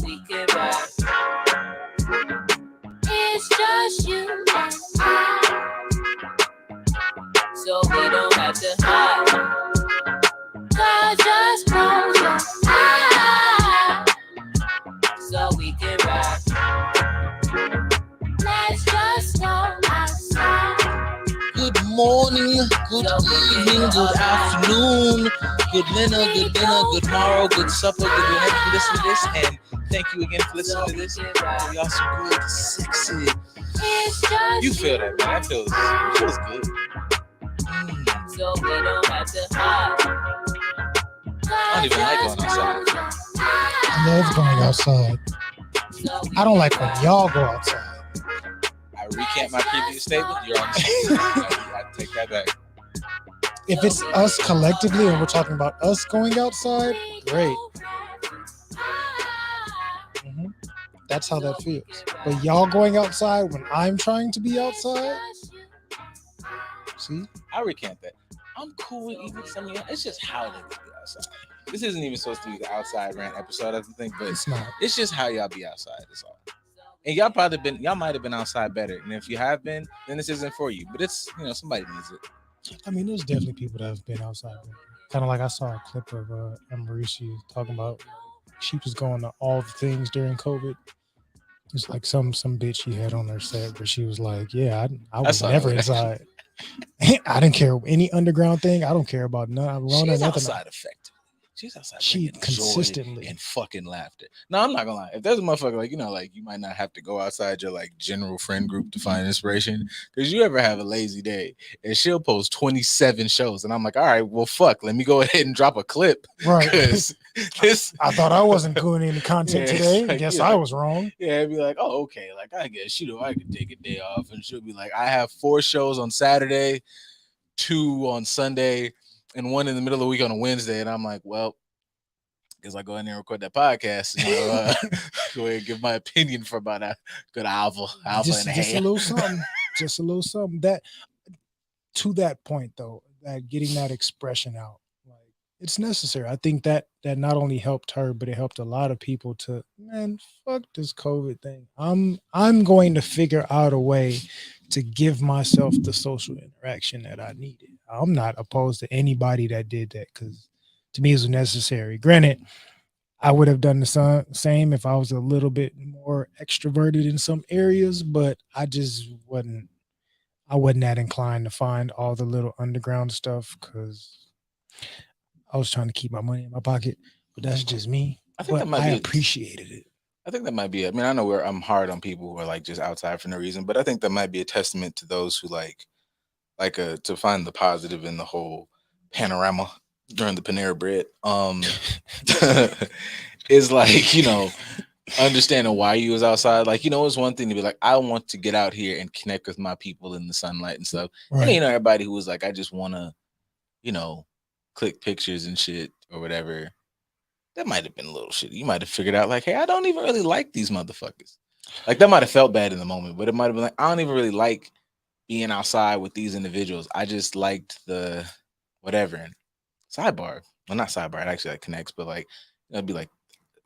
We can rap. It's just you and I, so we don't have to hide. God, just close your eyes, so we can rap. Let's just go outside. Good morning, good evening, good afternoon, good dinner, good morrow, good supper, good whenever you listen to this. And thank you again for listening to this. Y'all so good, sexy. You feel that, man. It feels good. So we don't have to hide. I don't even like going outside. I love going outside. I don't like when y'all go outside. I recant my previous statement. You're on the same. I take that back. If it's us collectively and we're talking about us going outside, great. That's how that feels. But y'all going outside when I'm trying to be outside, see? I recant that. I'm cool with even some of y'all. It's just how they be outside. This isn't even supposed to be the outside rant episode, I think, but It's not. It's just how y'all be outside. That's all. And y'all might have been outside better. And if you have been, then this isn't for you. But it's, somebody needs it. I mean, there's definitely people that have been outside. Kind of like I saw a clip of Mauricio talking about she was going to all the things during COVID. It's like some bitch she had on her set where she was like, yeah, I was never inside. I didn't care any underground thing. I don't care about none. She's nothing. Outside effective. She's outside. She consistently and fucking laughter. No, I'm not gonna lie. If there's a motherfucker like you might not have to go outside your like general friend group to find inspiration, because you ever have a lazy day and she'll post 27 shows, and I'm like, all right, well, fuck, let me go ahead and drop a clip, right? Because I thought I wasn't doing any content today. Like, I guess I was wrong. Yeah, it'd be like, oh, okay, like I guess I could take a day off, and she'll be like, I have 4 shows on Saturday, 2 on Sunday, and 1 in the middle of the week on a Wednesday, and I'm like, well, because I go in there and record that podcast, go ahead and give my opinion for about a good alpha just and a half. A little something, just a little something. That to that point though, that getting that expression out, like it's necessary. I think that not only helped her, but it helped a lot of people to, man, fuck this COVID thing. I'm going to figure out a way to give myself the social interaction that I needed. I'm not opposed to anybody that did that, because to me it was necessary. Granted, I would have done the same if I was a little bit more extroverted in some areas, but I just wasn't that inclined to find all the little underground stuff, because I was trying to keep my money in my pocket. But that's just me. I appreciated it. I think that might be it. I mean, I know I'm hard on people who are like just outside for no reason, but I think that might be a testament to those who like to find the positive in the whole panorama during the Panera Bread. Is like, understanding why you was outside. Like, it's one thing to be like, I want to get out here and connect with my people in the sunlight and stuff. Right. And everybody who was like, I just want to, click pictures and shit or whatever. That might have been a little shit. You might have figured out like, hey, I don't even really like these motherfuckers. Like, that might have felt bad in the moment, but it might have been like, I don't even really like being outside with these individuals. I just liked the whatever. And sidebar. Well, not sidebar. It actually like connects, but like, it'd be like,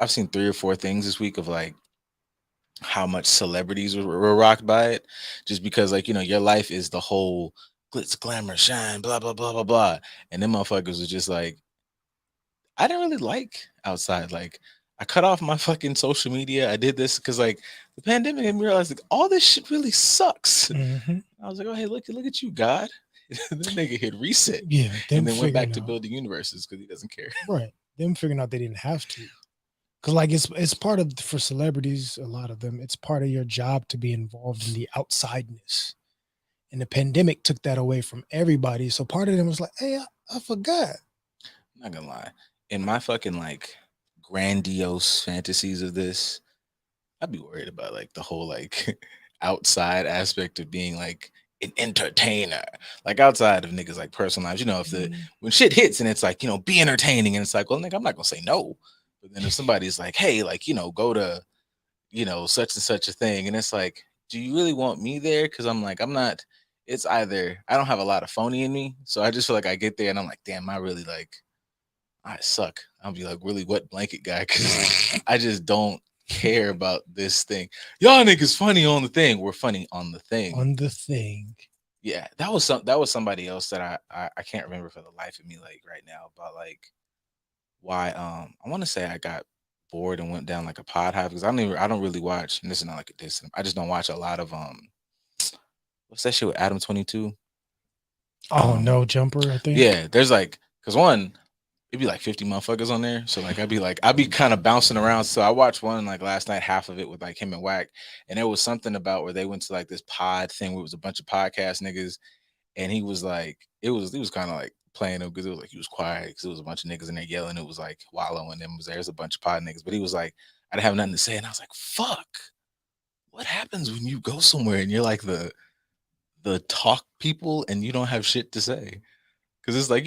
I've seen 3 or 4 things this week of like how much celebrities were rocked by it, just because like, your life is the whole glitz, glamour, shine, blah, blah, blah, blah, blah. And them motherfuckers was just like, I didn't really like outside. Like, I cut off my fucking social media. I did this because like the pandemic made me realize like all this shit really sucks. Mm-hmm. I was like, oh, hey, look at you, God. That nigga hit reset. Yeah. And then went back to building universes because he doesn't care. Right. Them figuring out they didn't have to. Because like it's part of, for celebrities, a lot of them, it's part of your job to be involved in the outsideness. And the pandemic took that away from everybody. So part of them was like, hey, I forgot. I'm not gonna lie. In my fucking like grandiose fantasies of this, I'd be worried about like the whole like outside aspect of being like an entertainer, like outside of niggas like personal lives. If when shit hits and it's like, be entertaining, and it's like, well, nigga, I'm not gonna say no. But then if somebody's like, hey, like, go to, such and such a thing, and it's like, do you really want me there? Because I'm like, I'm not. It's either I don't have a lot of phony in me, so I just feel like I get there and I'm like, damn, I really like, I suck. I'll be like really wet blanket guy because I just don't care about this thing. Y'all niggas funny on the thing. We're funny on the thing. On the thing. Yeah, that was somebody else that I can't remember for the life of me like right now about like why I want to say I got bored and went down like a pod hive because I don't really watch, and this is not like a diss. I just don't watch a lot of what's that shit with Adam 22? Oh, no jumper, I think. Yeah, there's like because one it'd be like 50 motherfuckers on there. So like I'd be kind of bouncing around. So I watched one like last night, half of it with like him and Wack. And there was something about where they went to like this pod thing where it was a bunch of podcast niggas. And he was like, it was kind of like playing him because it was like he was quiet because it was a bunch of niggas in there yelling. It was like Wallow and them was there's a bunch of pod niggas. But he was like, I didn't have nothing to say. And I was like, fuck. What happens when you go somewhere and you're like the talk people and you don't have shit to say? Because it's like,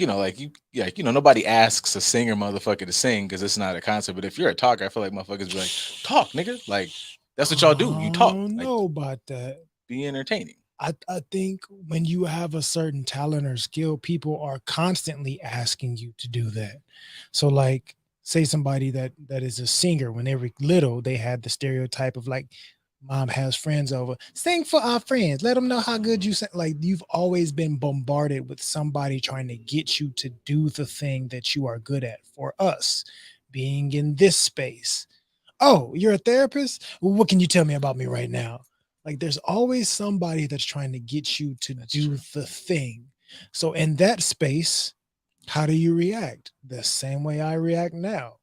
nobody asks a singer motherfucker to sing because it's not a concert. But if you're a talker, I feel like motherfuckers be like, talk, nigga. Like, that's what y'all do. You talk. I don't like, know about that. Be entertaining. I think when you have a certain talent or skill, people are constantly asking you to do that. So like, say somebody that is a singer, when they were little, they had the stereotype of like, mom has friends over, sing for our friends, let them know how good you sing. Like, you've always been bombarded with somebody trying to get you to do the thing that you are good at. For us being in this space, oh, you're a therapist, well, what can you tell me about me right now? Like, there's always somebody that's trying to get you to do the thing. So in that space, how do you react? The same way I react now.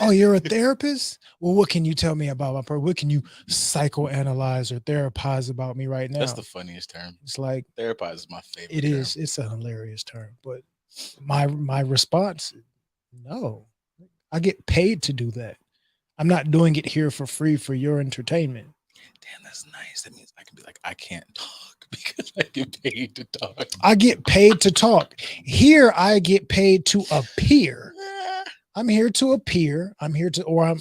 Oh, you're a therapist? Well, what can you tell me about my person? What can you psychoanalyze or therapize about me right now? That's the funniest term. It's like therapize is my favorite. It term. is. It's a hilarious term, but my response, no. I get paid to do that. I'm not doing it here for free for your entertainment. Damn, that's nice. That means I can be like, I can't talk because I get paid to talk. I get paid to talk. Here, I get paid to appear. I'm here to appear. I'm here to, or I'm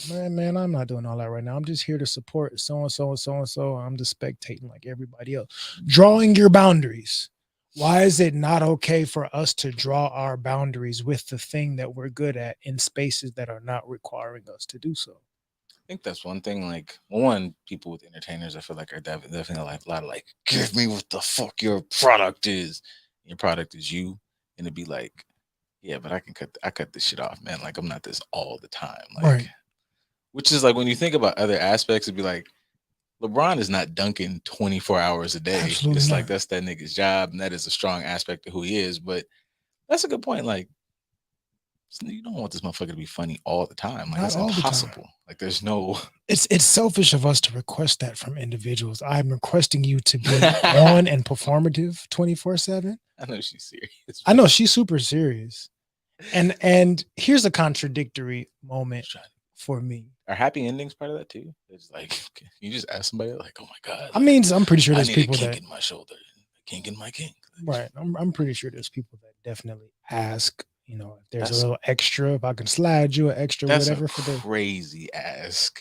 not doing all that right now. I'm just here to support so and so and so and so. I'm just spectating like everybody else. Drawing your boundaries. Why is it not okay for us to draw our boundaries with the thing that we're good at in spaces that are not requiring us to do so? I think that's one thing. Like, one, people with entertainers, I feel like are definitely like a lot of like, give me what the fuck your product is. Your product is you, and it'd be like, yeah, but I cut this shit off, man. Like, I'm not this all the time. Like, Right. Which is like when you think about other aspects, it'd be like, LeBron is not dunking 24 hours a day. Absolutely it's not. like that's that nigga's job, and that is a strong aspect of who he is. But that's a good point. Like, you don't want this motherfucker to be funny all the time. Like, Not that's all the time. impossible. Like, there's no. It's selfish of us to request that from individuals. I'm requesting you to be on and performative 24/7. I know she's serious. I know she's super serious. And here's a contradictory moment for me. Are happy endings part of that too? It's like, you just ask somebody like, oh my God. I mean, I'm pretty sure I there's need people a kink that in my shoulder, a kink in my kink. right. I'm pretty sure there's people that definitely ask, if there's That's- a little extra, if I can slide you an extra, That's whatever a for the. crazy ask.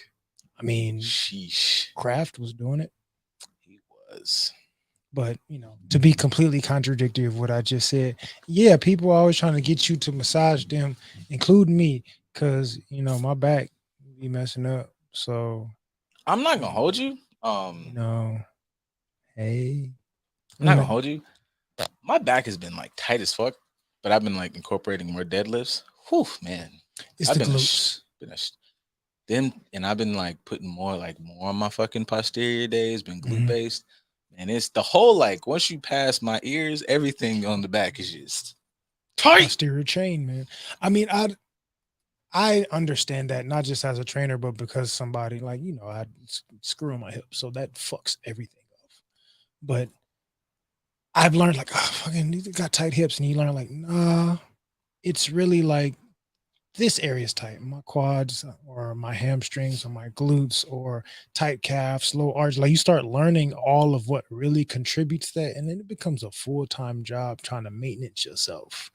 I mean, Sheesh. Kraft was doing it, He was. but to be completely contradictory of what I just said, yeah, people are always trying to get you to massage them, including me, because my back be messing up. So I'm not gonna hold you. Hey, I'm not gonna hold you. My back has been like tight as fuck, but I've been like incorporating more deadlifts. Whew, man. It's I've the been glutes. and I've been like putting more on my fucking posterior days, been glute Mhm. based. And it's the whole like once you pass my ears, everything on the back is just tight. Posterior chain, man. I mean, I understand that not just as a trainer, but because somebody like I screw on my hip, so that fucks everything up. But I've learned like, oh, fucking, you got tight hips, and you learn like, nah, it's really like this area is tight, my quads or my hamstrings or my glutes or tight calves, low arch. Like, you start learning all of what really contributes to that, and then it becomes a full-time job trying to maintenance yourself.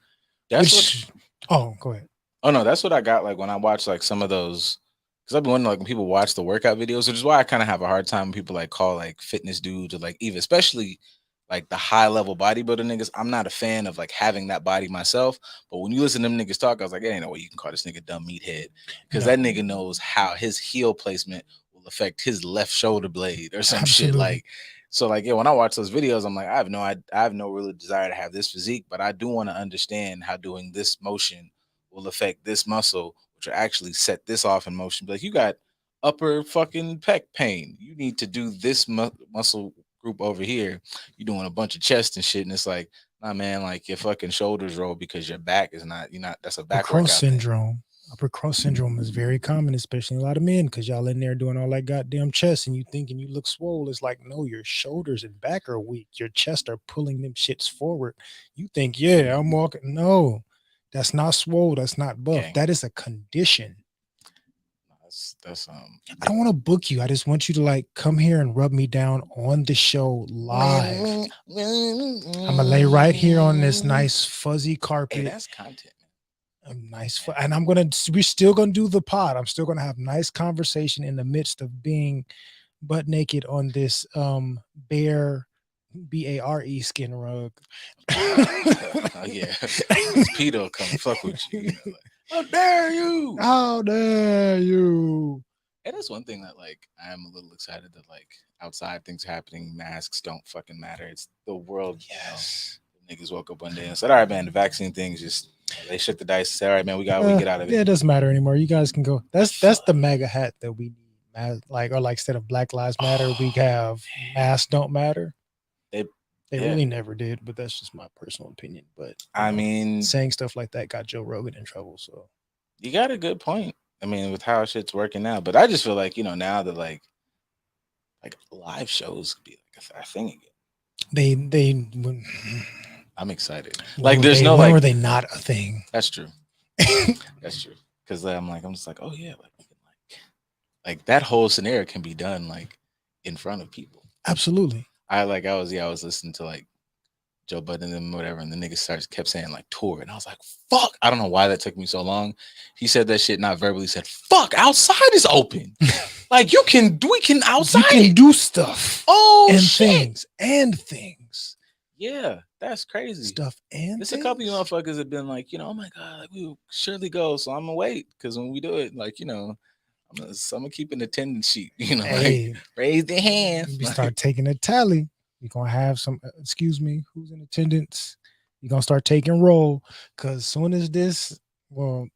Go ahead. Oh no, that's what I got like when I watch like some of those, because I've been wondering like when people watch the workout videos, which is why I kind of have a hard time when people like call like fitness dudes or like even especially like the high level bodybuilder niggas, I'm not a fan of like having that body myself. But when you listen to them niggas talk, I was like, there ain't no way you can call this nigga dumb meathead, because No. that nigga knows how his heel placement will affect his left shoulder blade or some shit. Absolutely. Like, so like, yeah, when I watch those videos, I'm like, I have no real desire to have this physique, but I do want to understand how doing this motion will affect this muscle, which will actually set this off in motion. But like, you got upper fucking pec pain. You need to do this muscle group over here. You're doing a bunch of chest and shit, and it's like, nah, man, like your fucking shoulders roll because your back is not. You're not. That's a back Upper cross workout thing. syndrome. Upper cross syndrome is very common, especially in a lot of men, because y'all in there doing all that goddamn chest and you thinking you look swole. It's like, no, your shoulders and back are weak. Your chest are pulling them shits forward. You think, yeah, I'm walking. No, that's not swole. That's not buff. Gang. That is a condition. That's I don't want to book you. I just want you to like come here and rub me down on the show live. I'm gonna lay right here on this nice fuzzy carpet. Hey, that's content. Nice, and we're still gonna do the pod. I'm still gonna have nice conversation in the midst of being butt naked on this bare BARE skin rug. Oh yeah, Pedo come fuck with you. You know, like, how dare you? How dare you? And that's one thing that like I am a little excited that like outside things happening, masks don't fucking matter. It's the world. Yes. You know, niggas woke up one day and said, "All right, man, the vaccine thing's just." They shook the dice. Said, "All right, man, we get out of it." Yeah, it doesn't matter anymore. You guys can go. That's the MAGA hat that we need. Like, or like instead of Black Lives Matter, we have masks don't matter. They really never did, but that's just my personal opinion. But I mean, saying stuff like that got Joe Rogan in trouble. So you got a good point. I mean, with how shit's working now, but I just feel like, you know, now that like live shows could be like a thing again. I'm excited. Like, there's no when like. were they not a thing? That's true. That's true. Because I'm just like, oh yeah, like that whole scenario can be done like in front of people. Absolutely. I was listening to like Joe Budden and whatever, and the nigga kept saying like tour, and I was like, fuck. I don't know why that took me so long. He said that shit, not verbally. Said, fuck, outside is open. Like we can outside. You can do stuff. Oh, and shit. things. Yeah, that's crazy. Stuff and there's a couple of motherfuckers have been like, you know, oh my god, like, we will surely go. So I'm gonna wait, because when we do it, like, you know, I'm gonna keep an attendance sheet. You know, hey, like, raise the hand. We start taking a tally. You're gonna have some. Excuse me, who's in attendance? You're gonna start taking roll, because soon as this, well,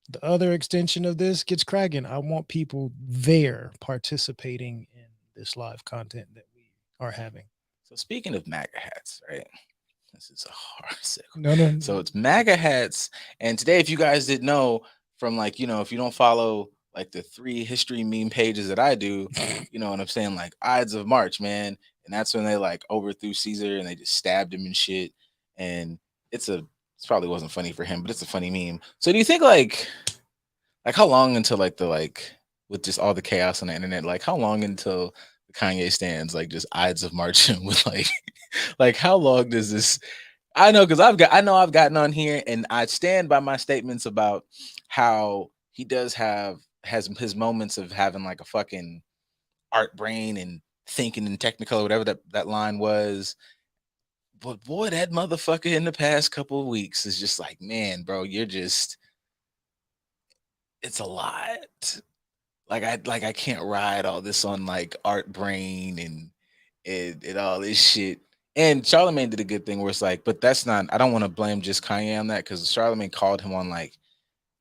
the other extension of this gets cracking, I want people there participating in this live content that we are having. So speaking of MAGA hats, right? This is a hard segue. No. So it's MAGA hats, and today, if you guys didn't know, from like, you know, if you don't follow like the 3 history meme pages that I do, you know what I'm saying, like Ides of March, man, and that's when they like overthrew Caesar and they just stabbed him and shit, and it's probably wasn't funny for him, but it's a funny meme. So do you think like how long until with just all the chaos on the internet, like how long until the Kanye stands like just Ides of March with like how long does this? I know, because I've gotten on here and I stand by my statements about how he has his moments of having like a fucking art brain and thinking in technicolor, whatever that line was. But boy, that motherfucker in the past couple of weeks is just like, man, bro, it's a lot. Like I can't ride all this on like art brain and all this shit. And Charlemagne did a good thing where it's like, but that's not, I don't want to blame just Kanye on that, because Charlemagne called him on like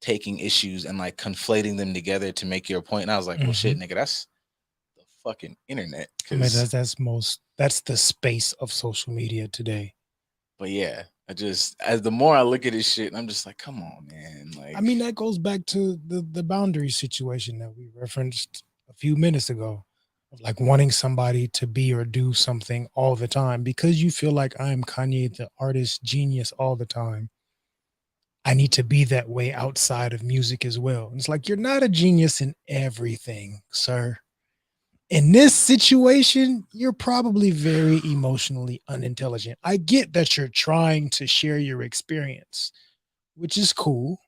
taking issues and like conflating them together to make your point. And I was like, well, shit, nigga, that's the fucking internet. I mean, that's the space of social media today. But yeah, as the more I look at this shit, I'm just like, come on, man. Like, I mean, that goes back to the boundary situation that we referenced a few minutes ago, of like wanting somebody to be or do something all the time because you feel like I'm Kanye, the artist genius, all the time. I need to be that way outside of music as well. And it's like, you're not a genius in everything, sir. In this situation, you're probably very emotionally unintelligent. I get that you're trying to share your experience, which is cool.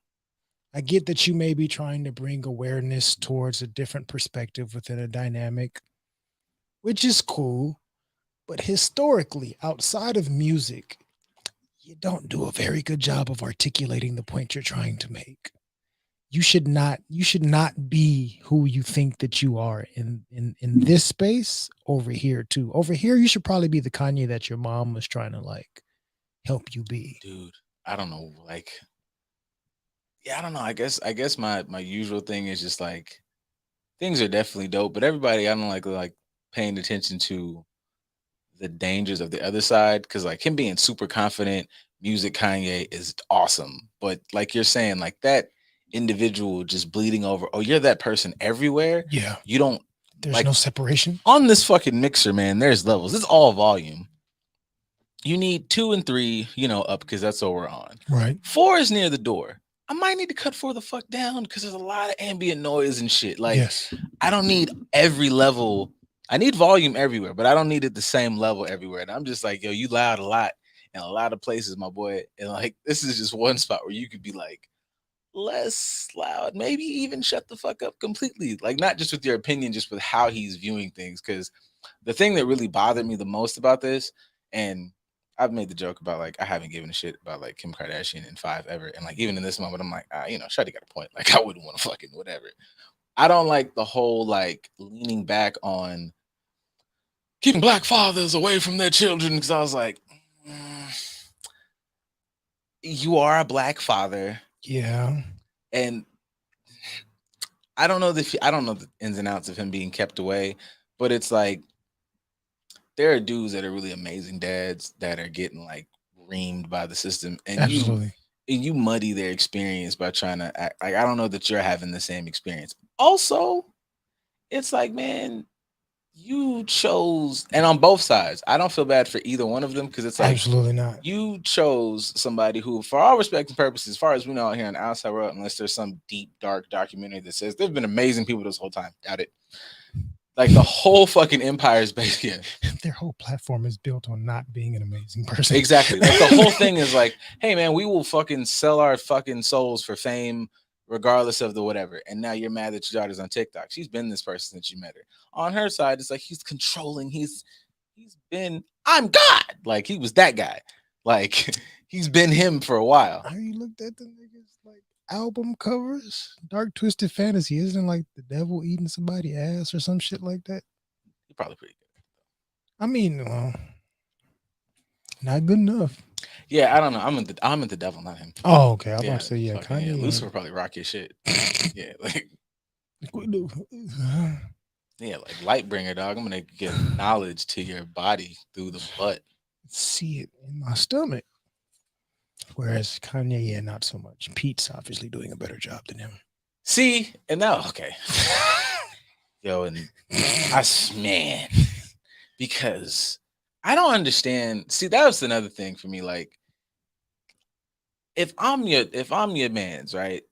I get that you may be trying to bring awareness towards a different perspective within a dynamic, which is cool. But historically, outside of music, you don't do a very good job of articulating the point you're trying to make. You should not be who you think that you are in this space over here too. Over here, you should probably be the Kanye that your mom was trying to like help you be. Dude, I don't know. Like, yeah, I don't know. I guess my usual thing is just like things are definitely dope, but everybody I don't like paying attention to the dangers of the other side because like him being super confident, music Kanye is awesome, but like you're saying, like that individual just bleeding over. Oh, you're that person everywhere. Yeah. You don't There's like no separation. on this fucking mixer, man. There's levels. It's all volume. You need 2 and 3, up because that's what we're on. Right. 4 is near the door. I might need to cut 4 the fuck down because there's a lot of ambient noise and shit. Like, Yes. I don't need every level. I need volume everywhere, but I don't need it the same level everywhere. And I'm just like, yo, you loud a lot in a lot of places, my boy. And like, this is just one spot where you could be like, less loud, maybe even shut the fuck up completely. Like, not just with your opinion, just with how he's viewing things. Because the thing that really bothered me the most about this, and I've made the joke about like I haven't given a shit about like Kim Kardashian in 5 ever, and like even in this moment, I'm like, Shawty got a point. Like I wouldn't want to fucking whatever. I don't like the whole like leaning back on keeping black fathers away from their children because I was like, you are a black father, Yeah. and I don't know the ins and outs of him being kept away, but it's like there are dudes that are really amazing dads that are getting like reamed by the system, and Absolutely. you muddy their experience by trying to act like I don't know that you're having the same experience. Also, it's like, man, you chose, and on both sides, I don't feel bad for either one of them because it's like Absolutely not. you chose somebody who, for all respect and purposes, as far as we know out here in the outside world, unless there's some deep, dark documentary that says there've been amazing people this whole time. Doubt it. Like the whole fucking empire is based here. Their whole platform is built on not being an amazing person. Exactly. Like the whole thing is like, hey man, we will fucking sell our fucking souls for fame regardless of the whatever. And now you're mad that your daughter's on TikTok. She's been this person since you met her. On her side, it's like he's controlling. He's been, I'm God. Like he was that guy. Like he's been him for a while. Have you looked at the niggas like album covers? Dark Twisted Fantasy isn't like the devil eating somebody's ass or some shit like that. He's probably pretty good. I mean, well, not good enough. Yeah, I don't know. I'm into devil, not him. Oh, okay. I was Yeah, about to say, yeah, fucking, Kanye. Lucifer probably rock your shit. Yeah, like yeah, like Lightbringer, dog. I'm gonna give knowledge to your body through the butt. see it in my stomach. Whereas Kanye, yeah, not so much. Pete's obviously doing a better job than him. See, and now okay. Yo, and man, because I don't understand. See, that was another thing for me. Like, if I'm your man's, right?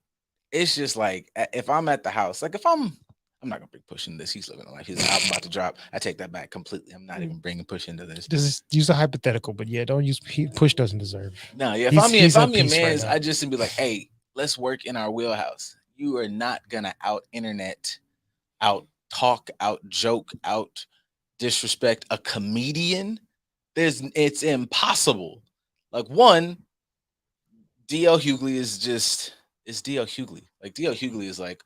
It's just like if I'm at the house, like if I'm not gonna bring Push in this. He's living a life. His album about to drop. I take that back completely. I'm not even bringing Push into this. Just use a hypothetical, but yeah, don't use Push doesn't deserve. No, yeah. He's If I'm at your peace right man's, now. I just be like, hey, let's work in our wheelhouse. You are not gonna out internet, out talk, out joke, out disrespect a comedian. It's impossible. Like one, DL Hughley is DL Hughley. Like DL Hughley is like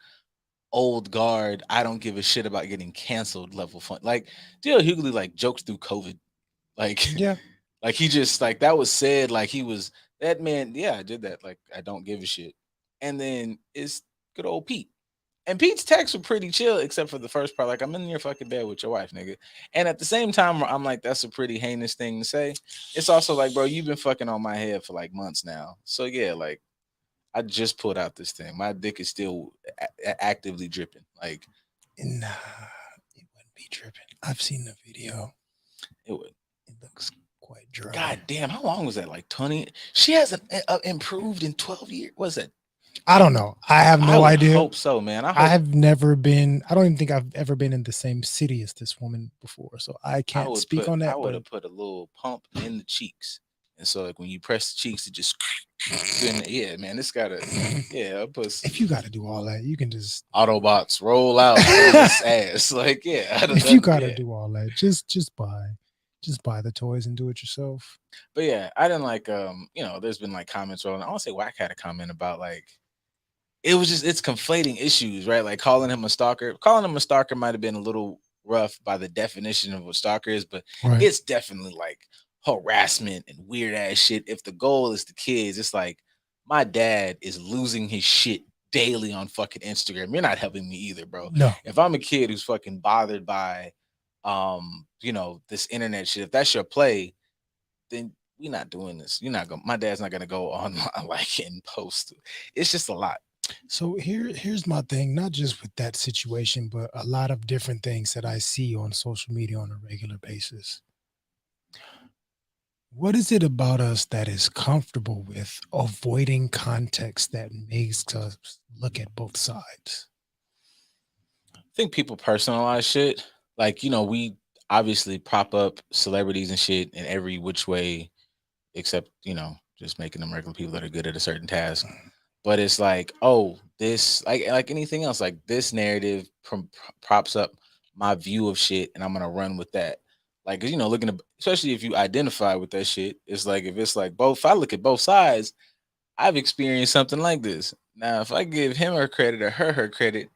old guard. I don't give a shit about getting canceled level fun. Like DL Hughley like jokes through COVID. Like Yeah. like he just like that was said like he was that man. Yeah, I did that. Like I don't give a shit. And then it's good old Pete. And Pete's texts were pretty chill, except for the first part. Like, I'm in your fucking bed with your wife, nigga. And at the same time, I'm like, that's a pretty heinous thing to say. It's also like, bro, you've been fucking on my head for like months now. So yeah, like, I just pulled out this thing. My dick is still actively dripping. Like, Nah, it wouldn't be dripping. I've seen the video. it would. It looks quite dry. God damn, how long was that? Like 20? She hasn't improved in 12 years. What's that? I don't know. I have no idea. I hope so, man. I have never been. I don't even think I've ever been in the same city as this woman before, so I can't speak on that. I would have put a little pump in the cheeks, and so like when you press the cheeks, it just yeah, man. This gotta yeah. If you got to do all that, you can just Autobots roll out on this ass. Like yeah, if you got to do all that, just buy Just buy the toys and do it yourself. But yeah, I didn't like there's been like comments rolling. I want to say Whack had a comment about like it was just it's conflating issues, right? Like calling him a stalker. Calling him a stalker might have been a little rough by the definition of what stalker is, but Right. it's definitely like harassment and weird ass shit. If the goal is the kids, it's like my dad is losing his shit daily on fucking Instagram. You're not helping me either, bro. No. If I'm a kid who's fucking bothered by this internet shit, if that's your play, then we're not doing this. You're not gonna my dad's not gonna go on like and post. It's just a lot. So here's my thing, not just with that situation, but a lot of different things that I see on social media on a regular basis. What is it about us that is comfortable with avoiding context that makes us look at both sides? I think people personalize shit. Like, we obviously prop up celebrities and shit in every which way, except, just making them regular people that are good at a certain task. But it's like, oh, this like anything else, like this narrative props up my view of shit, and I'm gonna run with that. Like, 'cause, looking at, especially if you identify with that shit, it's like if it's like both. If I look at both sides, I've experienced something like this. Now, if I give him her credit or her credit,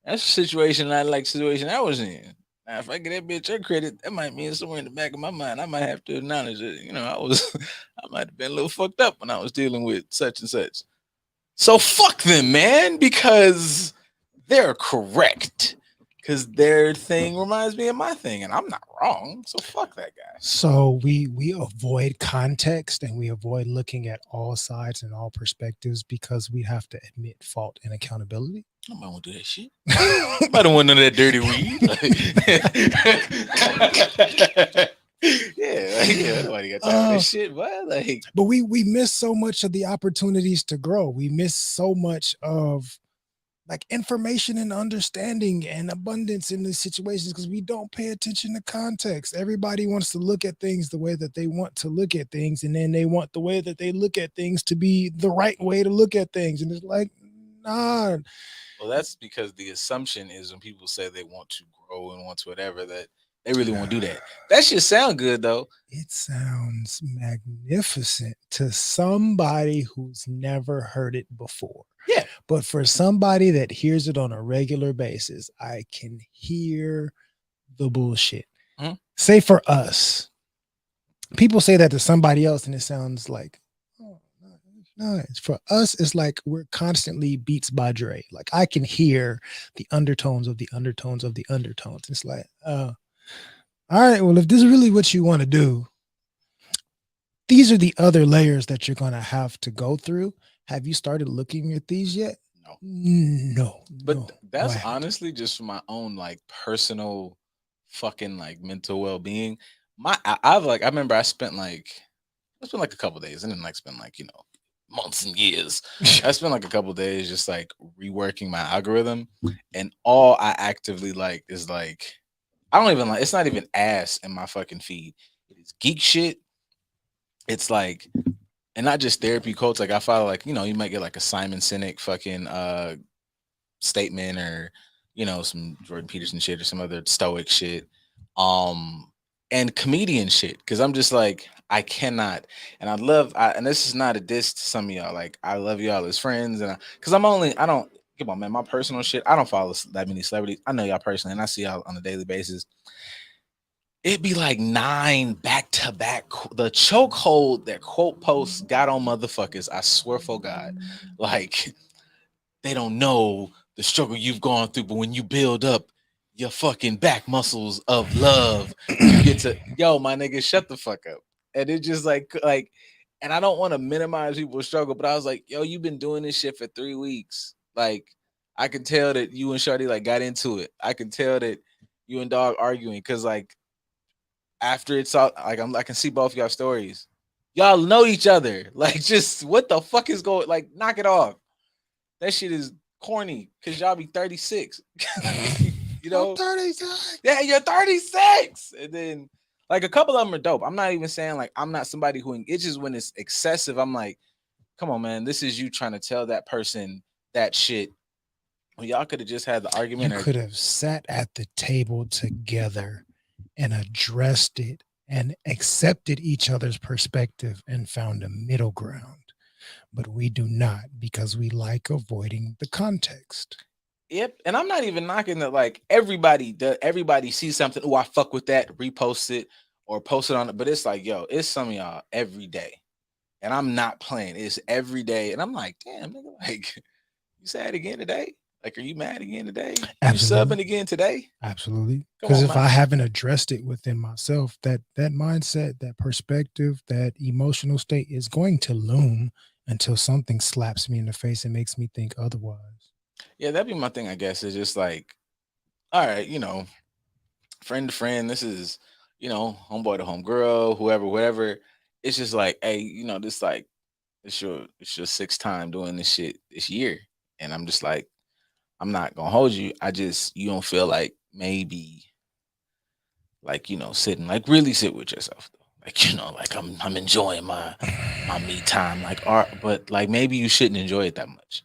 that's a situation I like situation I was in. Now, if I get that bitch her credit, that might mean somewhere in the back of my mind, I might have to acknowledge that, I was, I might have been a little fucked up when I was dealing with such and such. So fuck them, man, because they're correct. Because their thing reminds me of my thing, and I'm not wrong. So fuck that guy. So we avoid context and we avoid looking at all sides and all perspectives because we have to admit fault and accountability. Nobody want to do that shit. I don't want none of that dirty weed. Yeah, nobody got time for this shit, but like, but we miss so much of the opportunities to grow. We miss so much of like information and understanding and abundance in these situations because we don't pay attention to context. Everybody wants to look at things the way that they want to look at things, and then they want the way that they look at things to be the right way to look at things. And it's like, nah. Well, that's because the assumption is when people say they want to grow and want to whatever, that they really won't do that. That shit sound good though. It sounds magnificent to somebody who's never heard it before. Yeah. But for somebody that hears it on a regular basis, I can hear the bullshit. Mhm. Say for us, people say that to somebody else and it sounds like, oh, nice. For us, it's like we're constantly Beats by Dre. Like I can hear the undertones of the undertones of the undertones. It's like, all right, well, if this is really what you want to do, these are the other layers that you're going to have to go through. Have you started looking at these yet? No. But that's honestly just for my own like personal fucking like mental well-being. I remember I spent like a couple days and then like spent like, months and years. I spent like a couple days just like reworking my algorithm, and all I actively like is like I don't even like it's not even ass in my fucking feed. It is geek shit. It's like, and not just therapy quotes. Like I follow like, you might get like a Simon Sinek fucking statement or some Jordan Peterson shit or some other stoic shit. And comedian shit. Cause I'm just like, I cannot, and and this is not a diss to some of y'all. Like I love y'all as friends, and cause I don't come on, man, my personal shit. I don't follow that many celebrities. I know y'all personally, and I see y'all on a daily basis. It'd be like 9 back to back. The chokehold that quote posts got on motherfuckers. I swear for God, like they don't know the struggle you've gone through, but when you build up your fucking back muscles of love, you get to my nigga, shut the fuck up. And it just like, and I don't want to minimize people's struggle, but I was like, you've been doing this shit for 3 weeks. Like, I can tell that you and Shorty like got into it. I can tell that you and Dog arguing because like after it's all like I can see both y'all stories. Y'all know each other. Like, just what the fuck is going? Like, knock it off. That shit is corny because y'all be 36. I'm 36. Yeah, you're 36. And then like a couple of them are dope. I'm not even saying like I'm not somebody who it's just when it's excessive. I'm like, come on, man. This is you trying to tell that person that shit. Well, y'all could have just had the argument. You could have sat at the table together and addressed it and accepted each other's perspective and found a middle ground. But we do not because we like avoiding the context. Yep, and I'm not even knocking that. Like everybody sees something. Oh, I fuck with that. Repost it or post it on it. But it's like, yo, it's some of y'all every day, and I'm not playing. It's every day, and I'm like, damn, nigga, like you sad again today? Like, are you mad again today? You Absolutely. subbing again today? Absolutely. Come Because on, if I man. haven't addressed it within myself, that mindset, that perspective, that emotional state is going to loom until something slaps me in the face and makes me think otherwise. Yeah, that'd be my thing. I guess is just like, all right, friend to friend. This is, homeboy to homegirl, whoever, whatever. It's just like, hey, this like it's your sixth time doing this shit this year, and I'm just like, I'm not gonna hold you. I just you don't feel like maybe like sitting like really sit with yourself though. Like like I'm enjoying my me time like art, but like maybe you shouldn't enjoy it that much.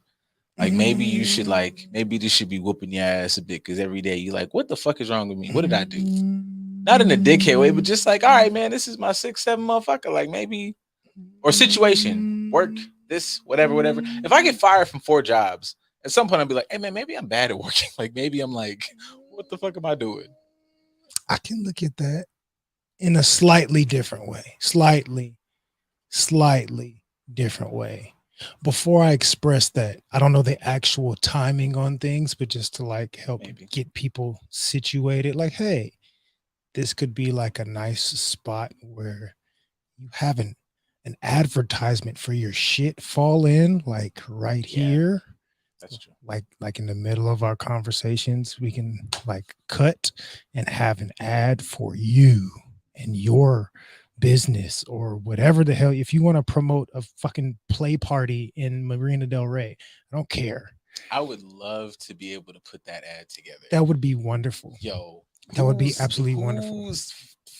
Like maybe you should like maybe this should be whooping your ass a bit because every day you like what the fuck is wrong with me? What did I do? Not in a dickhead way, but just like all right, man, this is my sixth, seven motherfucker. Like maybe or situation, work, this, whatever, whatever. If I get fired from 4 jobs, at some point I'll be like, hey man, maybe I'm bad at working. Like maybe I'm like, what the fuck am I doing? I can look at that in a slightly different way. Slightly different way. Before I express that, I don't know the actual timing on things, but just to like help Maybe. get people situated, like, hey, this could be like a nice spot where you have an advertisement for your shit fall in, like right Yeah, here, that's true. like in the middle of our conversations, we can like cut and have an ad for you and your business or whatever the hell. If you want to promote a fucking play party in Marina Del Rey, I don't care. I would love to be able to put that ad together. That would be wonderful. Yo, That would be absolutely wonderful. Who's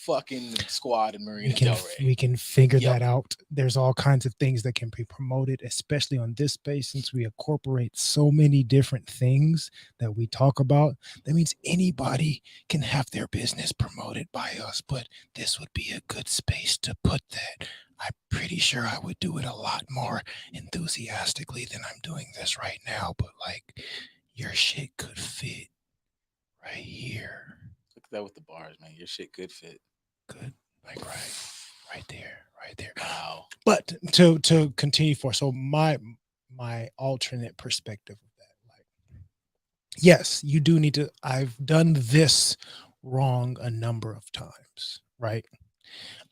fucking squad in We Marina can Del Rey? we can figure Yo. that out. There's all kinds of things that can be promoted, especially on this space, since we incorporate so many different things that we talk about. That means anybody can have their business promoted by us, but this would be a good space to put that. I'm pretty sure I would do it a lot more enthusiastically than I'm doing this right now, but like your shit could fit right here. Look at that with the bars, man. Your shit could fit. Good. Like right there. Wow. But to continue for, so my alternate perspective of that, like, yes, you do need to, I've done this wrong a number of times, right?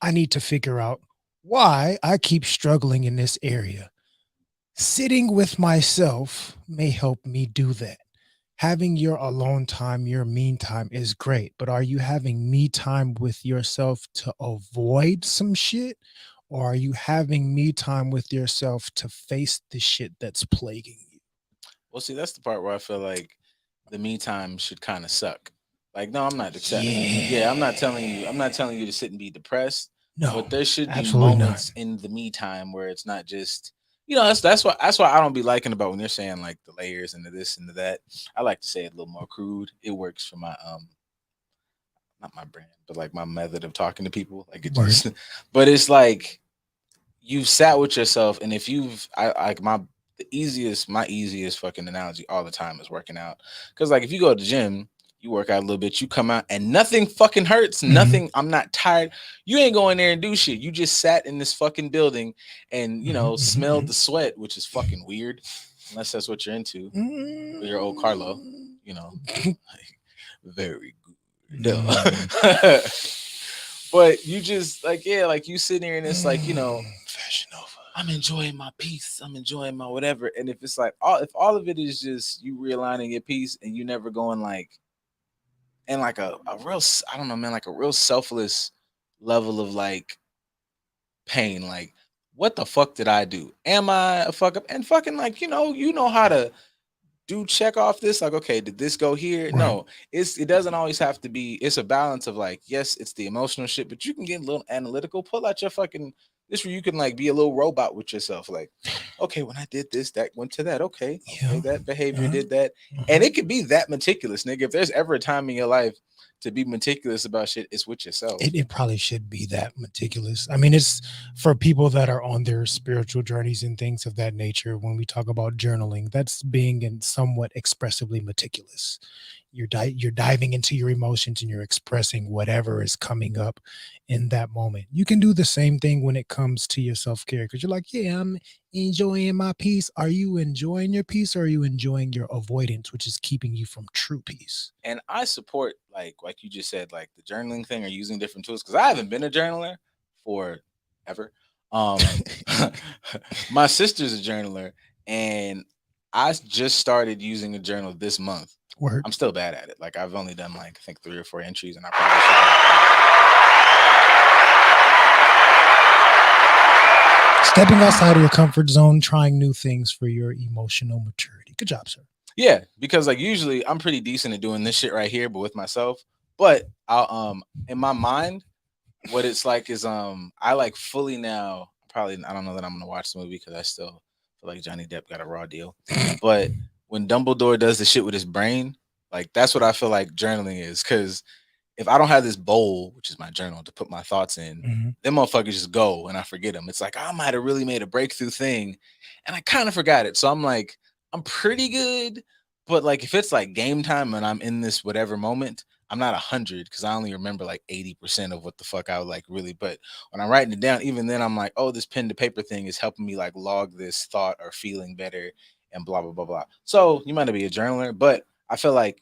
I need to figure out why I keep struggling in this area. Sitting with myself may help me do that. Having your alone time, your me time is great, but are you having me time with yourself to avoid some shit? Or are you having me time with yourself to face the shit that's plaguing you? Well, see, that's the part where I feel like the me time should kind of suck. Like, no, I'm not accepting. Yeah, I'm not telling you. I'm not telling you to sit and be depressed. No, But there should be absolutely not. moments in the me time where it's not just. That's why I don't be liking about when you're saying like the layers and the this and the that. I like to say it a little more crude. It works for my not my brand, but like my method of talking to people. Like it Word. just, but it's like you've sat with yourself, and if I like my easiest fucking analogy all the time is working out. Because like if you go to the gym, you work out a little bit, you come out, and nothing fucking hurts. Mhm. Nothing. I'm not tired. You ain't going there and do shit. You just sat in this fucking building and smelled the sweat, which is fucking weird, unless that's what you're into. Or your old Carlo, like, very good. But you just like, yeah, like you sitting here and it's like, Fashion Nova. I'm enjoying my peace. I'm enjoying my whatever. And if it's like if all of it is just you realigning your peace and you never going like and like a real I don't know, man, like a real selfless level of like pain. Like, what the fuck did I do? Am I a fuck up? And fucking like, you know how to do check off this, like, okay, did this go here? Right. No, it doesn't always have to be. It's a balance of like, yes, it's the emotional shit, but you can get a little analytical. Pull out your fucking This where you can like be a little robot with yourself. Like, okay, when I did this, that went to that. Okay, Yeah. that behavior Uh-huh. did that, and it could be that meticulous, nigga. If there's ever a time in your life to be meticulous about shit, it's with yourself. It probably should be that meticulous. I mean, it's for people that are on their spiritual journeys and things of that nature. When we talk about journaling, that's being in somewhat expressively meticulous. You're diving into your emotions and you're expressing whatever is coming up in that moment. You can do the same thing when it comes to your self-care because you're like, yeah, I'm enjoying my peace. Are you enjoying your peace or are you enjoying your avoidance, which is keeping you from true peace? And I support like you just said, like the journaling thing or using different tools because I haven't been a journaler for ever. Um, my sister's a journaler, and I just started using a journal this month. Word. I'm still bad at it. Like I've only done like I think 3 or 4 entries, and I probably Stepping outside of your comfort zone, trying new things for your emotional maturity. Good job, sir. Yeah, because like usually I'm pretty decent at doing this shit right here, but with myself. But I'll in my mind, what it's like is I like fully now probably I don't know that I'm gonna watch the movie because I still feel like Johnny Depp got a raw deal. But when Dumbledore does the shit with his brain, like that's what I feel like journaling is. Cause if I don't have this bowl, which is my journal, to put my thoughts in, Mhm. them motherfuckers just go and I forget them. It's like I might have really made a breakthrough thing, and I kind of forgot it. So I'm like, I'm pretty good, but like if it's like game time and I'm in this whatever moment, I'm not 100 because I only remember like 80% of what the fuck I would like really. But when I'm writing it down, even then I'm like, oh, this pen to paper thing is helping me like log this thought or feeling better and blah blah blah blah. So you might not be a journaler, but I feel like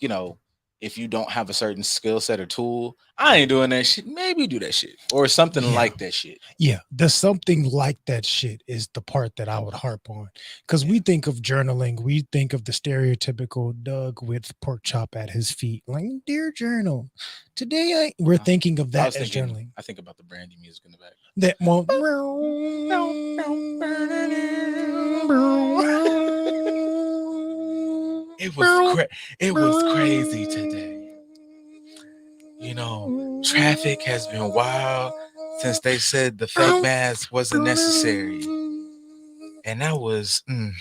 if you don't have a certain skill set or tool, I ain't doing that shit. Maybe do that shit or something Yeah. like that shit. Yeah, the something like that shit is the part that I would harp on because we think of journaling, we think of the stereotypical Doug with pork chop at his feet, like dear journal. Today we're thinking of I that was as thinking, journaling. I think about the Brandy music in the back. That won't. It was crazy today. Traffic has been wild since they said the fake mask wasn't necessary. And that was I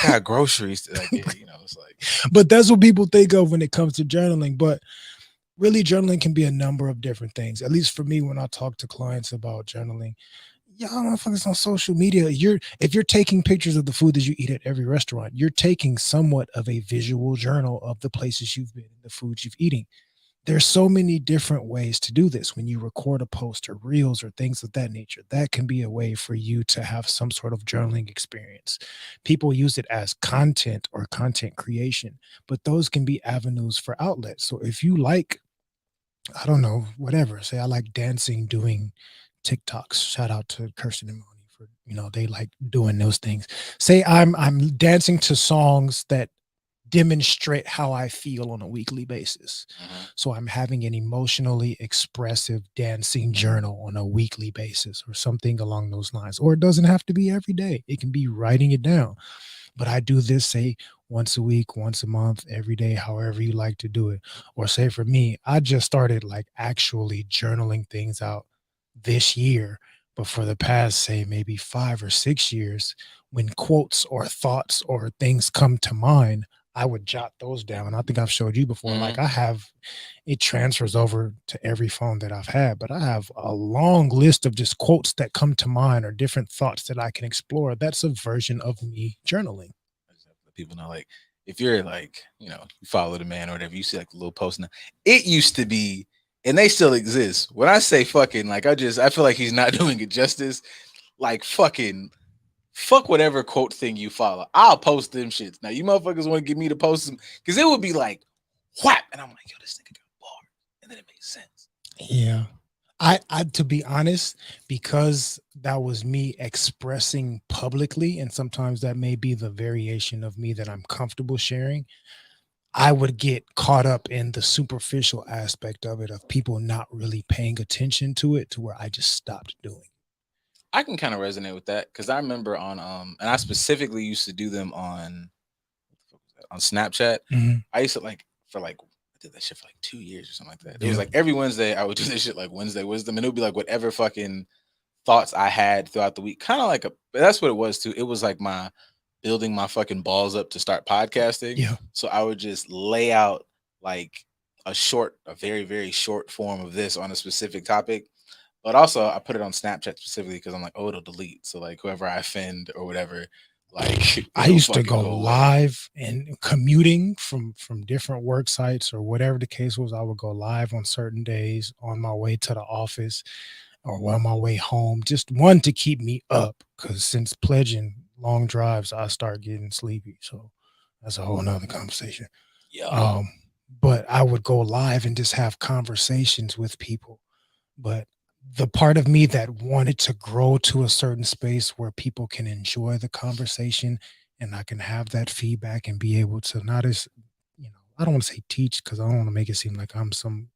got groceries that I get, it's like But that's what people think of when it comes to journaling. But really, journaling can be a number of different things. At least for me, when I talk to clients about journaling, y'all motherfuckers on social media, if you're taking pictures of the food that you eat at every restaurant, you're taking somewhat of a visual journal of the places you've been and the foods you've eaten. There's so many different ways to do this. When you record a post or reels or things of that nature, that can be a way for you to have some sort of journaling experience. People use it as content or content creation, but those can be avenues for outlets. So if you like, I don't know, whatever, say I like dancing, doing TikToks. Shout out to Kirsten and Moni for, they like doing those things. Say I'm dancing to songs that demonstrate how I feel on a weekly basis. So I'm having an emotionally expressive dancing journal on a weekly basis or something along those lines. Or it doesn't have to be every day. It can be writing it down. But I do this, say, once a week, once a month, every day, however you like to do it. Or say for me, I just started like actually journaling things out this year. But for the past, say, maybe 5 or 6 years, when quotes or thoughts or things come to mind, I would jot those down. I think I've showed you before. Like I have, it transfers over to every phone that I've had, but I have a long list of just quotes that come to mind or different thoughts that I can explore. That's a version of me journaling. People know, like, if you're like, you follow the man or whatever, you see like a little post now. It used to be, and they still exist. When I say fucking, like, I feel like he's not doing it justice. Like, fuck whatever quote thing you follow. I'll post them shits. Now, you motherfuckers want to get me to post them because it would be like, whap. And I'm like, yo, this nigga got bars. And then it makes sense. Yeah. I to be honest, because that was me expressing publicly, and sometimes that may be the variation of me that I'm comfortable sharing. I would get caught up in the superficial aspect of it, of people not really paying attention to it, to where I just stopped doing it. I can kind of resonate with that because I remember on and I specifically used to do them on Snapchat. I used to like for like I did that shit for like 2 years or something like that. It was Yeah. like every Wednesday I would do this shit like Wednesday wisdom, and it would be like whatever fucking thoughts I had throughout the week. Kind of like that's what it was too. It was like my building my fucking balls up to start podcasting. Yeah. So I would just lay out like a very, very short form of this on a specific topic. But also I put it on Snapchat specifically because I'm like, oh, it'll delete. So like whoever I offend or whatever, like I it'll used to fucking go away. live and commuting from different work sites or whatever the case was. I would go live on certain days on my way to the office or on my way home. Just one to keep me up, because since pledging long drives, I start getting sleepy. So that's a whole nother conversation. Yeah. Um, but I would go live and just have conversations with people. But the part of me that wanted to grow to a certain space where people can enjoy the conversation and I can have that feedback and be able to not as, I don't want to say teach because I don't want to make it seem like I'm some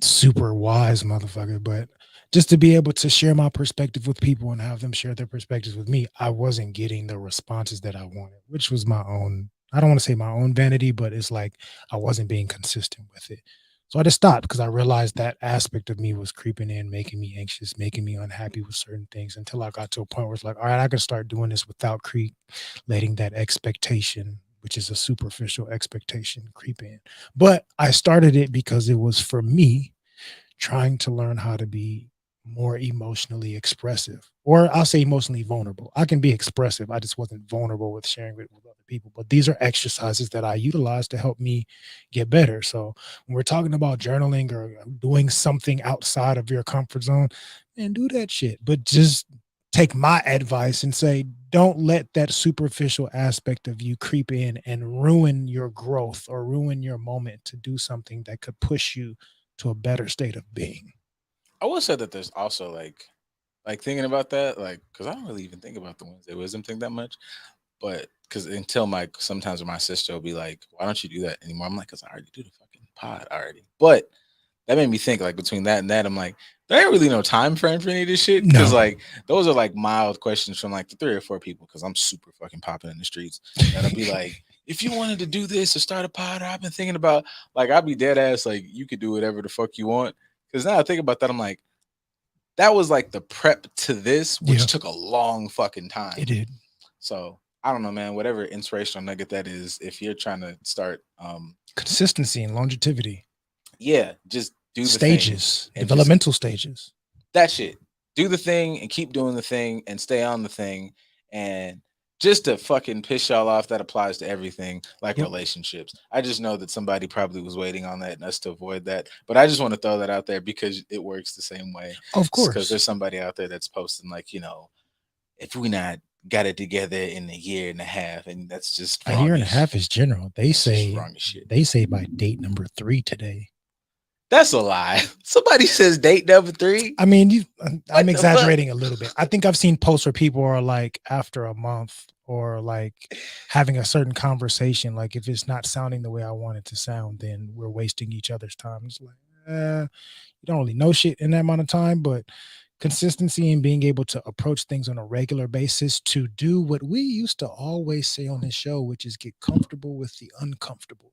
super wise motherfucker, but just to be able to share my perspective with people and have them share their perspectives with me, I wasn't getting the responses that I wanted, which was my own, I don't want to say my own vanity, but it's like I wasn't being consistent with it. So I just stopped because I realized that aspect of me was creeping in, making me anxious, making me unhappy with certain things until I got to a point where it's like, all right, I can start doing this without letting that expectation, which is a superficial expectation, creep in. But I started it because it was for me trying to learn how to be more emotionally expressive, or I'll say emotionally vulnerable. I can be expressive. I just wasn't vulnerable with sharing it with other people. But these are exercises that I utilize to help me get better. So when we're talking about journaling or doing something outside of your comfort zone, man, do that shit. But just take my advice and say, don't let that superficial aspect of you creep in and ruin your growth or ruin your moment to do something that could push you to a better state of being. I will say that there's also like thinking about that, like, because I don't really even think about the Wednesday wisdom thing that much. But because until sometimes my sister will be like, why don't you do that anymore? I'm like, because I already do the fucking pod already. But that made me think, like, between that and that, I'm like, there ain't really no time frame for any of this shit. Because No. like those are like mild questions from like the 3 or 4 people, because I'm super fucking popping in the streets. That'll be like, if you wanted to do this or start a pod, or I've been thinking about, like, I'll be dead ass, like, you could do whatever the fuck you want. Because now I think about that, I'm like, that was like the prep to this, which Yeah. took a long fucking time. It did. So I don't know, man. Whatever inspirational nugget that is, if you're trying to start, Consistency and longevity, yeah, just do the stages, thing and just developmental stages. that shit. Do the thing and keep doing the thing and stay on the thing. And just to fucking piss y'all off, that applies to everything, like Yep. relationships. I just know that somebody probably was waiting on that and us to avoid that. But I just want to throw that out there because it works the same way. Of Because course. there's somebody out there that's posting, like, if we not got it together in a year and a half, and that's just A year and a wrong as- half is general. They that's just say wrong as shit. they say by date number 3 today. That's a lie. Somebody says date number 3. I mean, I'm the fuck? exaggerating a little bit. I think I've seen posts where people are like after a month or like having a certain conversation. Like if it's not sounding the way I want it to sound, then we're wasting each other's time. It's like, you don't really know shit in that amount of time, but consistency and being able to approach things on a regular basis to do what we used to always say on this show, which is get comfortable with the uncomfortable.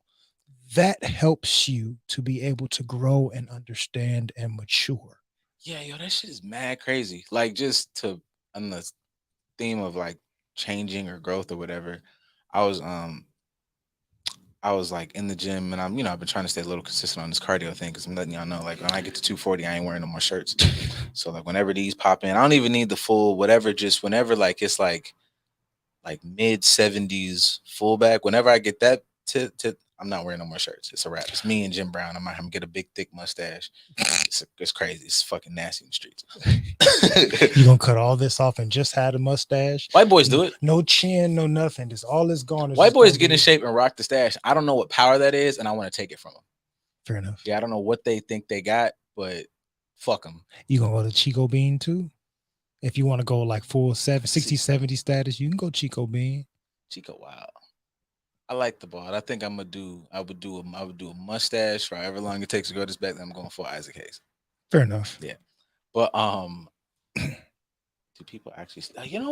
That helps you to be able to grow and understand and mature. Yeah, yo, that shit is mad crazy. Like, just to on the theme of like changing or growth or whatever, I was I was like in the gym, and I've been trying to stay a little consistent on this cardio thing, because I'm letting y'all know, like, when I get to 240, I ain't wearing no more shirts. So like whenever these pop in, I don't even need the full whatever, just whenever like it's like mid 70s fullback, whenever I get that to I'm not wearing no more shirts. It's a wrap. It's me and Jim Brown. I might have him get a big thick mustache. It's crazy. It's fucking nasty in the streets. You gonna cut all this off and just had a mustache? White boys do it. No chin, no nothing. Just all is gone. White boys get in shape and rock the stash. I don't know what power that is, and I want to take it from them. Fair enough. Yeah, I don't know what they think they got, but fuck them. You gonna go to Chico Bean too? If you want to go like full 60, 70 status, you can go Chico Bean. Chico, wow. I like the ball. I think I would do a mustache for however long it takes to grow this back. Then I'm going for Isaac Hayes. Fair enough. Yeah, but do people actually? You know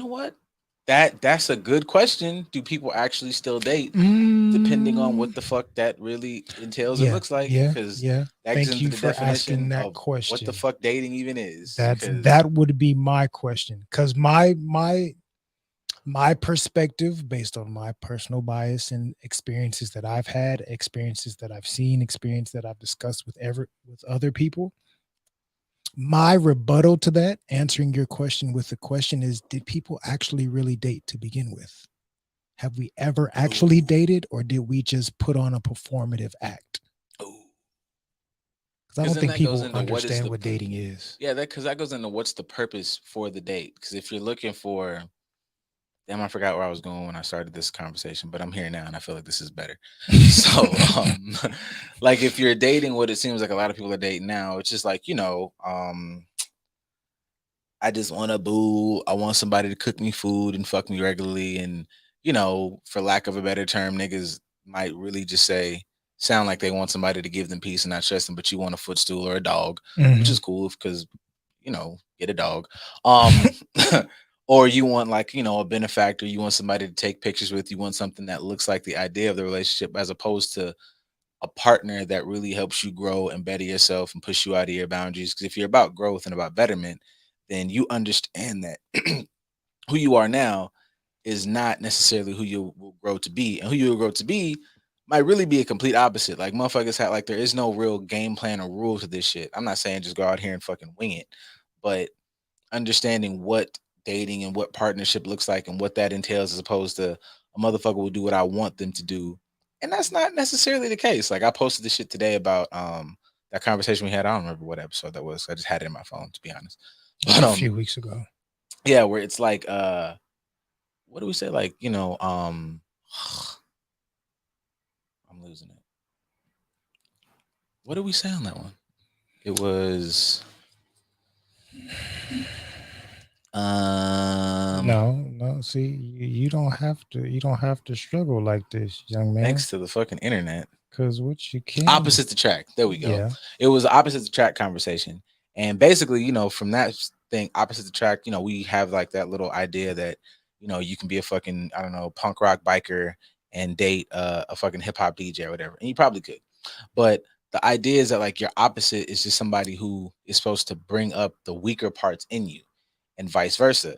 what? That's a good question. Do people actually still date? Depending on what the fuck that really entails and Yeah, looks like, yeah, because yeah. that gets Thank into you the for asking definition that of what the question. fuck dating even is. That's Because that would be my question, because my perspective, based on my personal bias and experiences that I've had, experiences that I've seen, experience that I've discussed with other people. My rebuttal to that, answering your question with the question, is: did people actually really date to begin with? Have we ever actually ooh, dated, or did we just put on a performative act? ooh. Because I Because don't then think that goes people into what is understand the what dating is. yeah, that because that goes into what's the purpose for the date. Because if you're looking for, damn, I forgot where I was going when I started this conversation, but I'm here now and I feel like this is better. So, like if you're dating what it seems like a lot of people are dating now, it's just like, I just want to boo. I want somebody to cook me food and fuck me regularly. And, for lack of a better term, niggas might really just sound like they want somebody to give them peace and not stress them, but you want a footstool or a dog, which Mhm. is cool because, get a dog. Um, or you want like, a benefactor, you want somebody to take pictures with, you want something that looks like the idea of the relationship as opposed to a partner that really helps you grow and better yourself and push you out of your boundaries. Because if you're about growth and about betterment, then you understand that who you are now is not necessarily who you will grow to be, and who you will grow to be might really be a complete opposite. Like motherfuckers have like there is no real game plan or rule to this shit. I'm not saying just go out here and fucking wing it, but understanding what dating and what partnership looks like and what that entails as opposed to a motherfucker will do what I want them to do. And that's not necessarily the case. Like I posted this shit today about that conversation we had. I don't remember what episode that was. I just had it in my phone to be honest. But A few weeks ago. yeah, where it's like what do we say? Like, I'm losing it. What did we say on that one? It was um No. See, you don't have to struggle like this, young man. thanks to the fucking internet. Because what you can, Opposites attract. There we go. yeah, It was opposites attract conversation. And basically, from that thing, opposites attract, we have like that little idea that, you can be a fucking, I don't know, punk rock biker and date a fucking hip hop DJ or whatever. And you probably could. But the idea is that like your opposite is just somebody who is supposed to bring up the weaker parts in you and vice versa.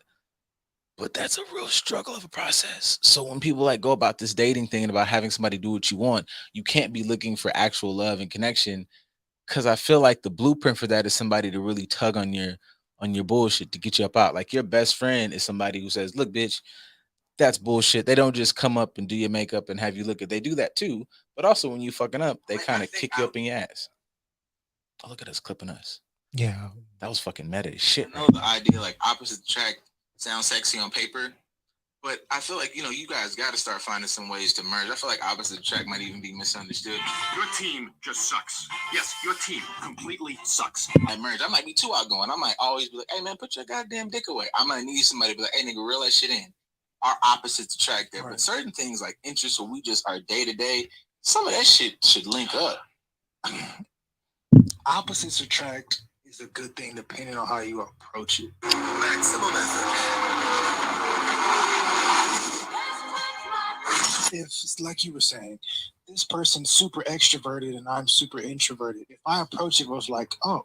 But that's a real struggle of a process. So when people like go about this dating thing and about having somebody do what you want, you can't be looking for actual love and connection because I feel like the blueprint for that is somebody to really tug on your bullshit to get you up out. Like your best friend is somebody who says, "Look, bitch, that's bullshit." They don't just come up and do your makeup and have you look at. They do that too, but also when you fucking up, they kind of kick you up in your ass. Oh, look at us clipping us. yeah. That was fucking meta as shit. I know the idea like opposite attract sounds sexy on paper, but I feel like, you guys got to start finding some ways to merge. I feel like opposite attract might even be misunderstood. Your team just sucks. Yes, your team completely sucks. I merge. I might be too outgoing. I might always be like, hey man, put your goddamn dick away. I might need somebody to be like, hey nigga, reel that shit in. Our opposites attract there. Right. But certain things like interests where we just are day to day, some of that shit should link up. Opposites attract is a good thing depending on how you approach it. Maximum effort. If it's like you were saying, this person's super extroverted and I'm super introverted, if I approach it was like, oh,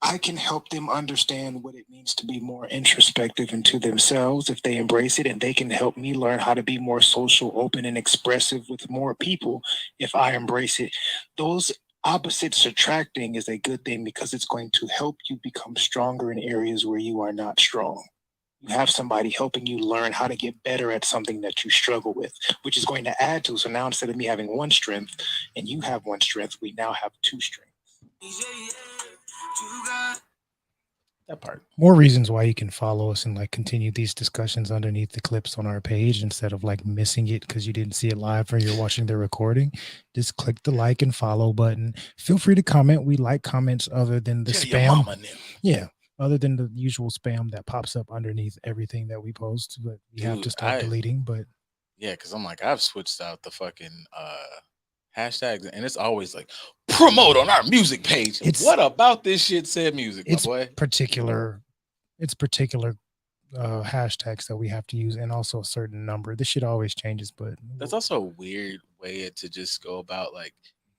I can help them understand what it means to be more introspective into themselves if they embrace it, and they can help me learn how to be more social, open, and expressive with more people if I embrace it. Those opposites attracting is a good thing because it's going to help you become stronger in areas where you are not strong. You have somebody helping you learn how to get better at something that you struggle with, which is going to add to. So now instead of me having one strength and you have one strength, we now have two strengths. That part. More reasons why you can follow us and like continue these discussions underneath the clips on our page instead of like missing it because you didn't see it live or you're watching the recording. Just click the like and follow button. Feel free to comment. We like comments other than the Tell your spam. mama now. Yeah. Other than the usual spam that pops up underneath everything that we post, but we have to Dude, start deleting. But yeah, because I'm like, I've switched out the fucking hashtags and it's always like promote on our music page. It's- What about this shit said music, my it's boy? particular hashtags that we have to use, and also a certain number. This shit always changes, but That's also a weird way to just go about like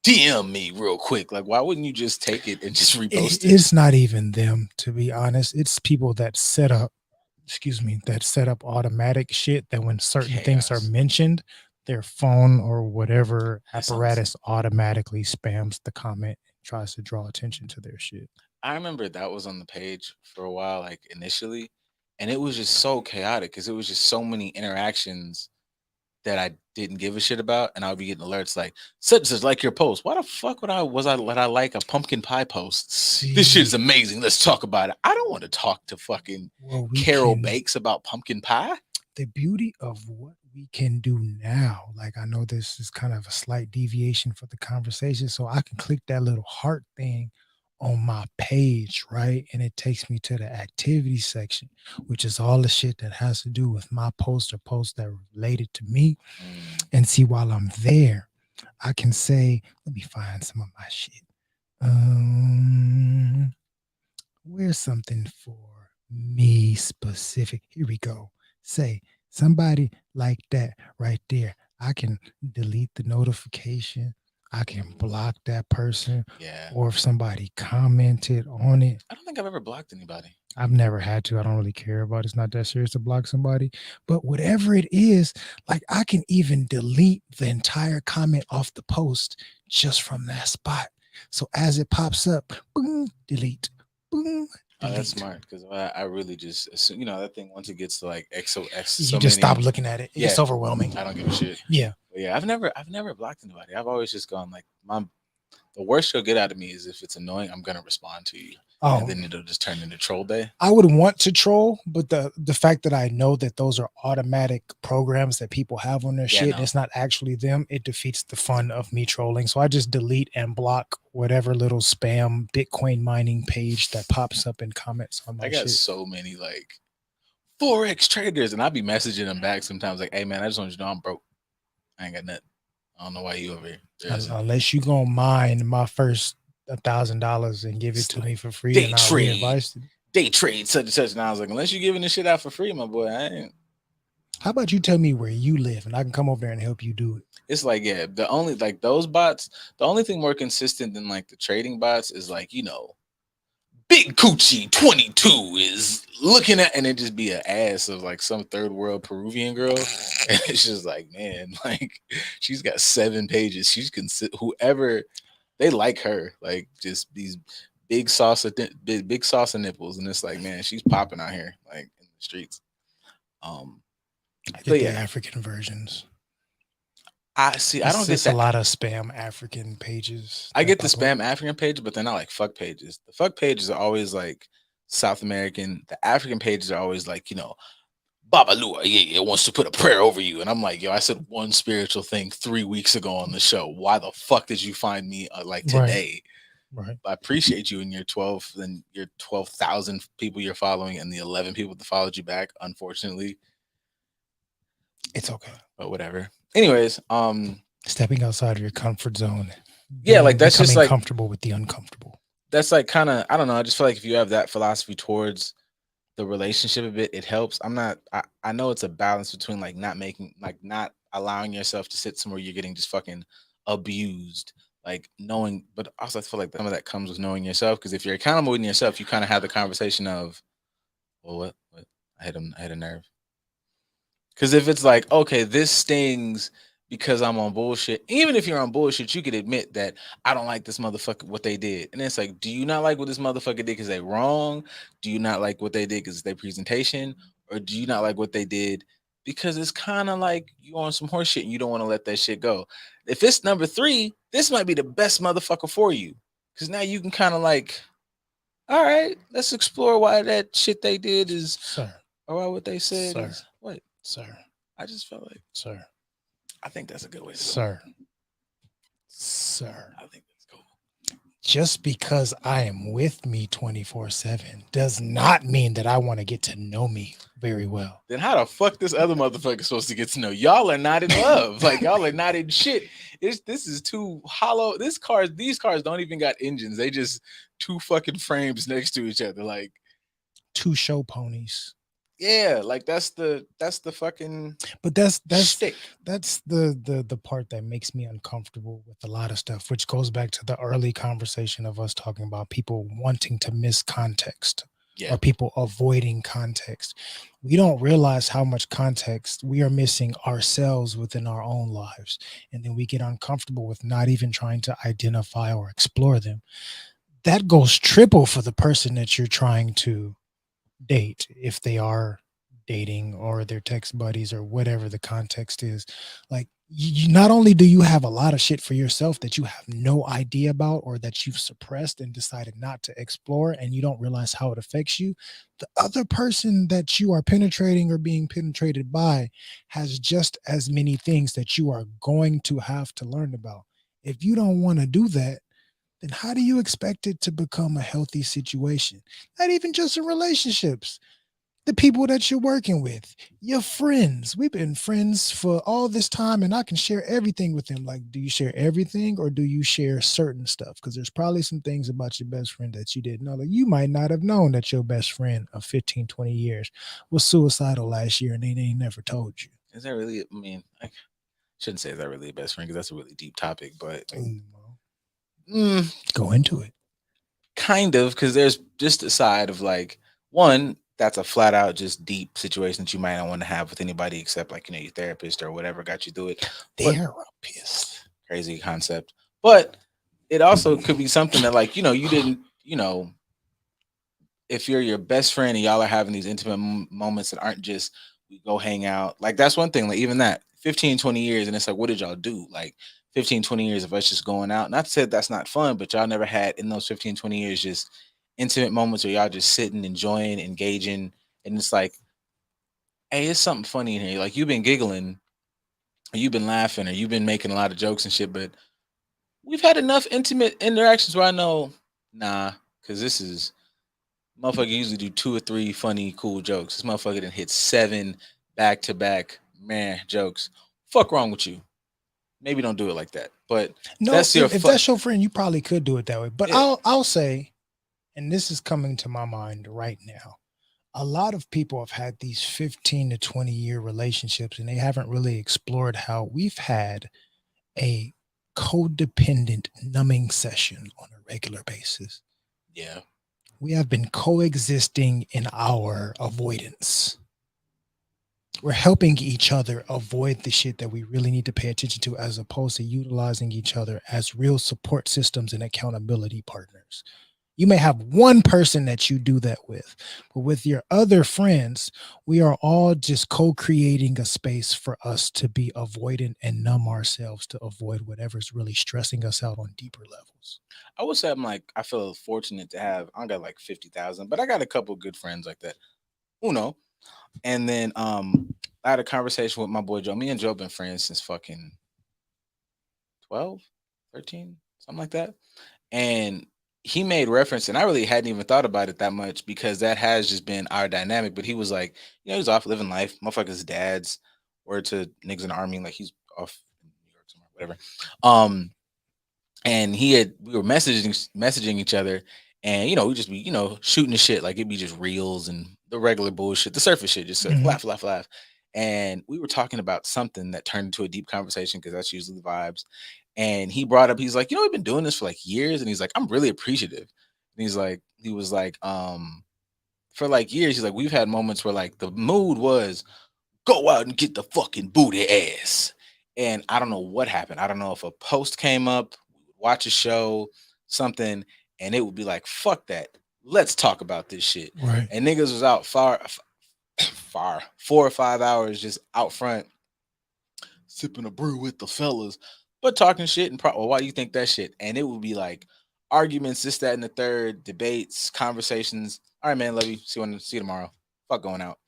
DM me real quick. Like, why wouldn't you just take it and just repost it? it's not even them, to be honest. It's people that set up, excuse me, that set up automatic shit that when certain things are Chaos. mentioned, their phone or whatever That sounds- apparatus automatically spams the comment and tries to draw attention to their shit. I remember that was on the page for a while, like initially, and it was just so chaotic because it was just so many interactions that I didn't give a shit about, and I would be getting alerts like such and such like your post. Why the fuck would I like a pumpkin pie post? This shit is See, amazing. Let's talk about it. I don't want to talk to fucking well, we Carol can, Bakes about pumpkin pie. the beauty of what we can do now, like I know this is kind of a slight deviation for the conversation, so I can click that little heart thing on my page, right? And it takes me to the activity section, which is all the shit that has to do with my post or posts that are related to me. And see, while I'm there, I can say, let me find some of my shit. Where's something for me specific? Here we go. Say somebody like that right there. I can delete the notification. I can block that person. Yeah. Or if somebody commented on it. I don't think I've ever blocked anybody. I've never had to. I don't really care about it. It's not that serious to block somebody. But whatever it is, like I can even delete the entire comment off the post just from that spot. So as it pops up, boom, delete. Boom. Oh, that's delete. smart because I really just assume, that thing once it gets to like XOX, You so just many, stop looking at it. It's Yeah. overwhelming. I don't give a shit. Yeah. But yeah, I've never blocked anybody. I've always just gone like the worst you'll get out of me is if it's annoying, I'm gonna respond to you. Oh, And then it'll just turn into troll day. I would want to troll, but the fact that I know that those are automatic programs that people have on their Yeah, shit, no. and it's not actually them, it defeats the fun of me trolling. So I just delete and block whatever little spam Bitcoin mining page that pops up in comments on my I got shit. so many like Forex traders, and I'll be messaging them back sometimes like, hey man, I just want you to know I'm broke. I ain't got nothing. I don't know why you over here. Unless you gonna mine my first $1,000 and give it It's to like me for free, day and I'll trade. re-advise it. Day trade such and such. And I was like, unless you're giving this shit out for free, my boy, I ain't. How about you tell me where you live and I can come over there and help you do it? It's like, yeah, the only like those bots, the only thing more consistent than like the trading bots is like, Big Coochie 22 is looking at, and it just be an ass of like some third world Peruvian girl. And it's just like, man, like she's got 7 pages. She's whoever they like her, like just these big sauce of big sauce of nipples. And it's like, man, she's popping out here like in the streets. I But get the yeah. African versions. I see. I don't get It's that. a lot of spam African pages. I that get the pop up. spam African page, but they're not like fuck pages. The fuck pages are always like South American. The African pages are always like, Babalua, yeah, wants to put a prayer over you. And I'm like, yo, I said one spiritual thing 3 weeks ago on the show. Why the fuck did you find me like today? Right. I appreciate you and your 12,000 people you're following and the 11 people that followed you back. Unfortunately, It's okay. but whatever. Anyways, Stepping outside of your comfort zone. Yeah, like that's just becoming like comfortable with the uncomfortable. that's like kind of, I don't know. I just feel like if you have that philosophy towards the relationship a bit, it helps. I know it's a balance between like not allowing yourself to sit somewhere you're getting just fucking abused, like knowing, but also I feel like some of that comes with knowing yourself. Because if you're accountable with yourself, you kind of have the conversation of, well, what? I hit a nerve. Because if it's like, okay, this stings because I'm on bullshit. Even if you're on bullshit, you could admit that I don't like this motherfucker, what they did. And it's like, do you not like what this motherfucker did because they wrong? Do you not like what they did because it's their presentation? Or do you not like what they did because it's kind of like you on some horse shit and you don't want to let that shit go? If it's number 3, this might be the best motherfucker for you. Because now you can kind of like, all right, let's explore why that shit they did is, Sir. or why what they said Sir. is, what? Sir. I just felt like, Sir. I think that's a good way to go. Sir. Sir. I think that's cool. Just because I am with me 24/7 does not mean that I want to get to know me very well. Then how the fuck this other motherfucker supposed to get to know? Y'all are not in love. Like y'all are not in shit. This is too hollow. These cars don't even got engines. They just 2 fucking frames next to each other. Like 2 show ponies. Yeah, like that's the fucking But that's shtick. that's the part that makes me uncomfortable with a lot of stuff, which goes back to the early conversation of us talking about people wanting to miss context Yeah. or people avoiding context. We don't realize how much context we are missing ourselves within our own lives. And then we get uncomfortable with not even trying to identify or explore them. That goes triple for the person that you're trying to date, if they are dating or their text buddies or whatever the context is. Like, you not only do you have a lot of shit for yourself that you have no idea about or that you've suppressed and decided not to explore, and you don't realize how it affects you, the other person that you are penetrating or being penetrated by has just as many things that you are going to have to learn about. If you don't want to do that, then how do you expect it to become a healthy situation? Not even just in relationships. The people that you're working with, your friends. We've been friends for all this time, and I can share everything with them. Like, do you share everything or do you share certain stuff? Because there's probably some things about your best friend that you didn't know. Like, you might not have known that your best friend of 15, 20 years was suicidal last year and they ain't never told you. Is that really? I mean, I shouldn't say is that really a best friend because that's a really deep topic, but Go into it. kind of, because there's just a side of like one that's a flat out just deep situation that you might not want to have with anybody except like your therapist or whatever got you through it. But Therapist. crazy concept, but it also could be something that like you didn't if you're your best friend and y'all are having these intimate moments that aren't just we go hang out, like that's one thing, like even that 15, 20 years and it's like what did y'all do, like 15, 20 years of us just going out, not to say that's not fun, but y'all never had in those 15, 20 years just intimate moments where y'all just sitting enjoying engaging, and it's like hey, it's something funny in here, like you've been giggling or you've been laughing or you've been making a lot of jokes and shit, but we've had enough intimate interactions where I know nah, because this is motherfucker usually do two or three funny, cool jokes. This motherfucker done hit 7 back to back man jokes. Fuck wrong with you? Maybe don't do it like that. But No, that's your if that's your friend, you probably could do it that way. But Yeah. I'll say, and this is coming to my mind right now, a lot of people have had these 15 to 20-year relationships and they haven't really explored how we've had a codependent numbing session on a regular basis. Yeah. We have been coexisting in our avoidance. We're helping each other avoid the shit that we really need to pay attention to, as opposed to utilizing each other as real support systems and accountability partners. You may have one person that you do that with, but with your other friends, we are all just co-creating a space for us to be avoidant and numb ourselves to avoid whatever's really stressing us out on deeper levels. I would say I feel fortunate to have I got like 50,000, but I got a couple good friends like that. Uno. And then I had a conversation with my boy Joe. Me and Joe been friends since fucking 12, 13, something like that. And he made reference, and I really hadn't even thought about it that much because that has just been our dynamic. But he was like, he's off living life. Motherfuckers' dads, word to niggas in the army, like he's off in New York somewhere, whatever. And we were messaging each other, and we just be shooting the shit, like it'd be just reels and the regular bullshit, the surface shit, just like laugh, laugh, laugh. And we were talking about something that turned into a deep conversation because that's usually the vibes. And he brought up, he's like, we've been doing this for like years, and he's like, I'm really appreciative. And he was like, for like years, he's like, we've had moments where like the mood was go out and get the fucking booty ass. And I don't know what happened. I don't know if a post came up, watch a show, something, and it would be like, fuck that. Let's talk about this shit. Right. And niggas was out far, 4 or 5 hours just out front, sipping a brew with the fellas, but talking shit and why do you think that shit? And it would be like arguments, this, that, and the third, debates, conversations. All right, man, love you. See you tomorrow. Fuck going out.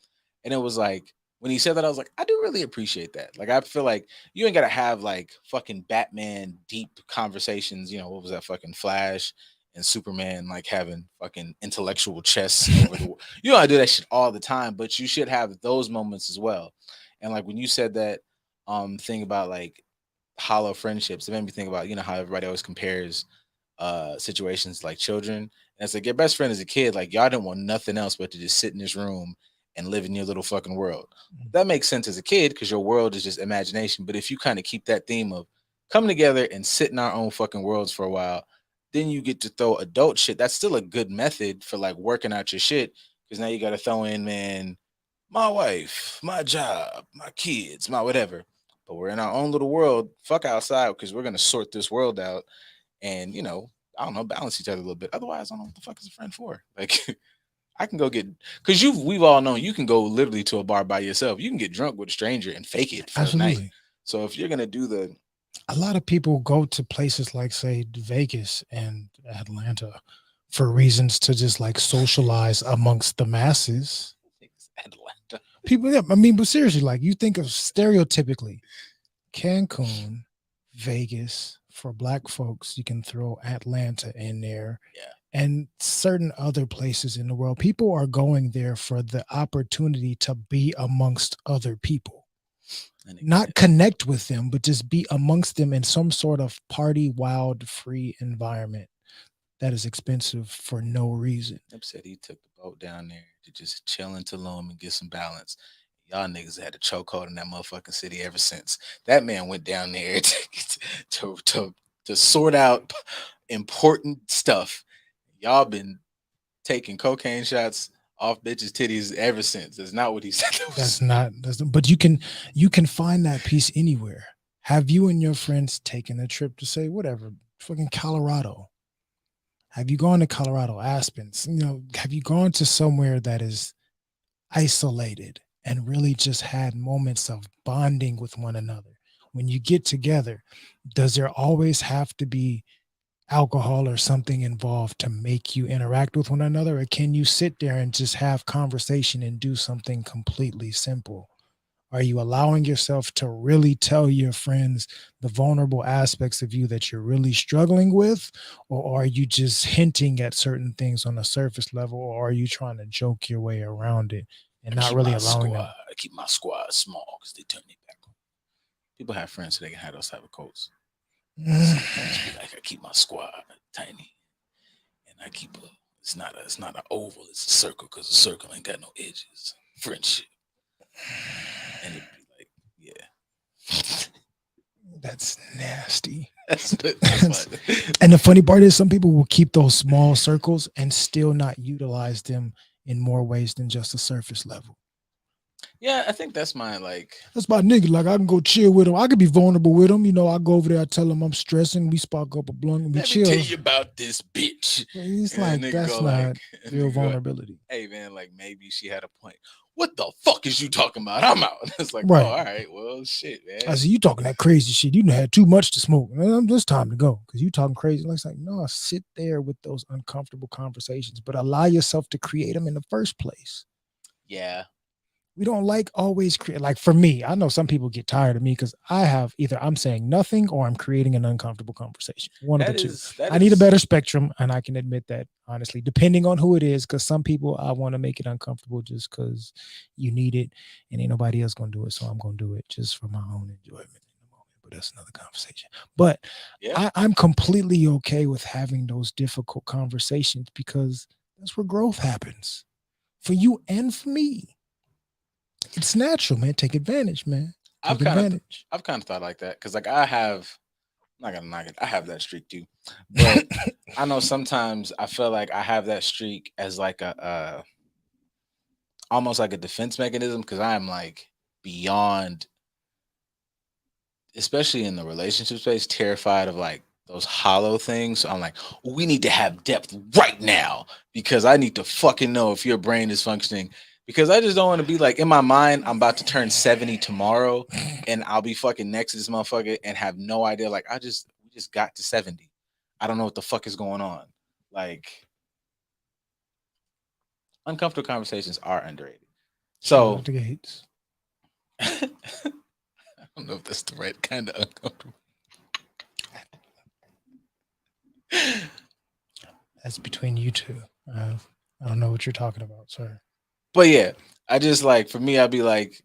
And it was like, when he said that, I was like, I do really appreciate that. Like, I feel like you ain't gotta have like fucking Batman deep conversations. What was that fucking Flash and Superman like having fucking intellectual chess over the world. You don't do that shit all the time, but you should have those moments as well. And like when you said that thing about like hollow friendships, it made me think about how everybody always compares situations like children. And it's like your best friend as a kid, like y'all didn't want nothing else but to just sit in this room and live in your little fucking world. That makes sense as a kid because your world is just imagination. But if you kind of keep that theme of come together and sit in our own fucking worlds for a while, then you get to throw adult shit. That's still a good method for like working out your shit because now you got to throw in, man, my wife, my job, my kids, my whatever. But we're in our own little world. Fuck outside because we're gonna sort this world out and I don't know, balance each other a little bit. Otherwise, I don't know what the fuck is a friend for. Like I can go get because we've all known you can go literally to a bar by yourself. You can get drunk with a stranger and fake it for a night. Absolutely. So if you're gonna do A lot of people go to places like, say, Vegas and Atlanta for reasons to just like socialize amongst the masses. Atlanta. People, yeah, I mean, but seriously, like you think of stereotypically Cancun, Vegas, for black folks, you can throw Atlanta in there. Yeah. And certain other places in the world. People are going there for the opportunity to be amongst other people. Not connect with them, but just be amongst them in some sort of party, wild, free environment that is expensive for no reason. Nip said he took the boat down there to just chill in Tulum and get some balance. Y'all niggas had a chokehold in that motherfucking city ever since. That man went down there to sort out important stuff. Y'all been taking cocaine shots off bitches' titties ever since. That's not what he said. But you can find that piece anywhere. Have you and your friends taken a trip to, say, whatever, fucking Colorado? Have you gone to Colorado, Aspens? Have you gone to somewhere that is isolated and really just had moments of bonding with one another? When you get together, does there always have to be alcohol or something involved to make you interact with one another? Or can you sit there and just have conversation and do something completely simple? Are you allowing yourself to really tell your friends the vulnerable aspects of you that you're really struggling with? Or are you just hinting at certain things on a surface level? Or are you trying to joke your way around it and not really allowing them? I keep my squad small because they turn their back on. People have friends so they can have those type of coats. Sometimes be like, I keep my squad tiny, and I keep it's not an oval, it's a circle because a circle ain't got no edges. Friendship, and it'd be like, yeah, that's nasty. That's and the funny part is, some people will keep those small circles and still not utilize them in more ways than just a surface level. Yeah, I think that's my nigga. Like, I can go chill with him. I can be vulnerable with him. I go over there, I tell him I'm stressing. We spark up a blunt and we chill. Let me tell you about this bitch. He's like, that's not real vulnerability. Hey man, like maybe she had a point. What the fuck is you talking about? I'm out. It's like, right. Oh, all right, well, shit, man. I said, you talking that crazy shit. You done had too much to smoke. It's time to go because you talking crazy. It's like, no, sit there with those uncomfortable conversations, but allow yourself to create them in the first place. Yeah. We don't like always create. Like for me, I know some people get tired of me because I have either I'm saying nothing or I'm creating an uncomfortable conversation. One of the two. I need a better spectrum, and I can admit that honestly, depending on who it is. Because some people I want to make it uncomfortable just because you need it, and ain't nobody else gonna do it, so I'm gonna do it just for my own enjoyment in the moment. But that's another conversation. But yeah. I'm completely okay with having those difficult conversations because that's where growth happens for you and for me. It's natural, man. Take advantage, man. I've kind of thought like that because, like, I have. I'm not gonna knock it. I have that streak too, but I know sometimes I feel like I have that streak as like a almost like a defense mechanism because I am like beyond, especially in the relationship space, terrified of like those hollow things. So I'm like, we need to have depth right now because I need to fucking know if your brain is functioning. Because I just don't want to be like, in my mind, I'm about to turn 70 tomorrow and I'll be fucking next to this motherfucker and have no idea. Like, we just got to 70. I don't know what the fuck is going on. Like, uncomfortable conversations are underrated. So, I don't know if that's the right kind of uncomfortable. That's between you two. I don't know what you're talking about, sir. But yeah, I just like, for me, I'd be like,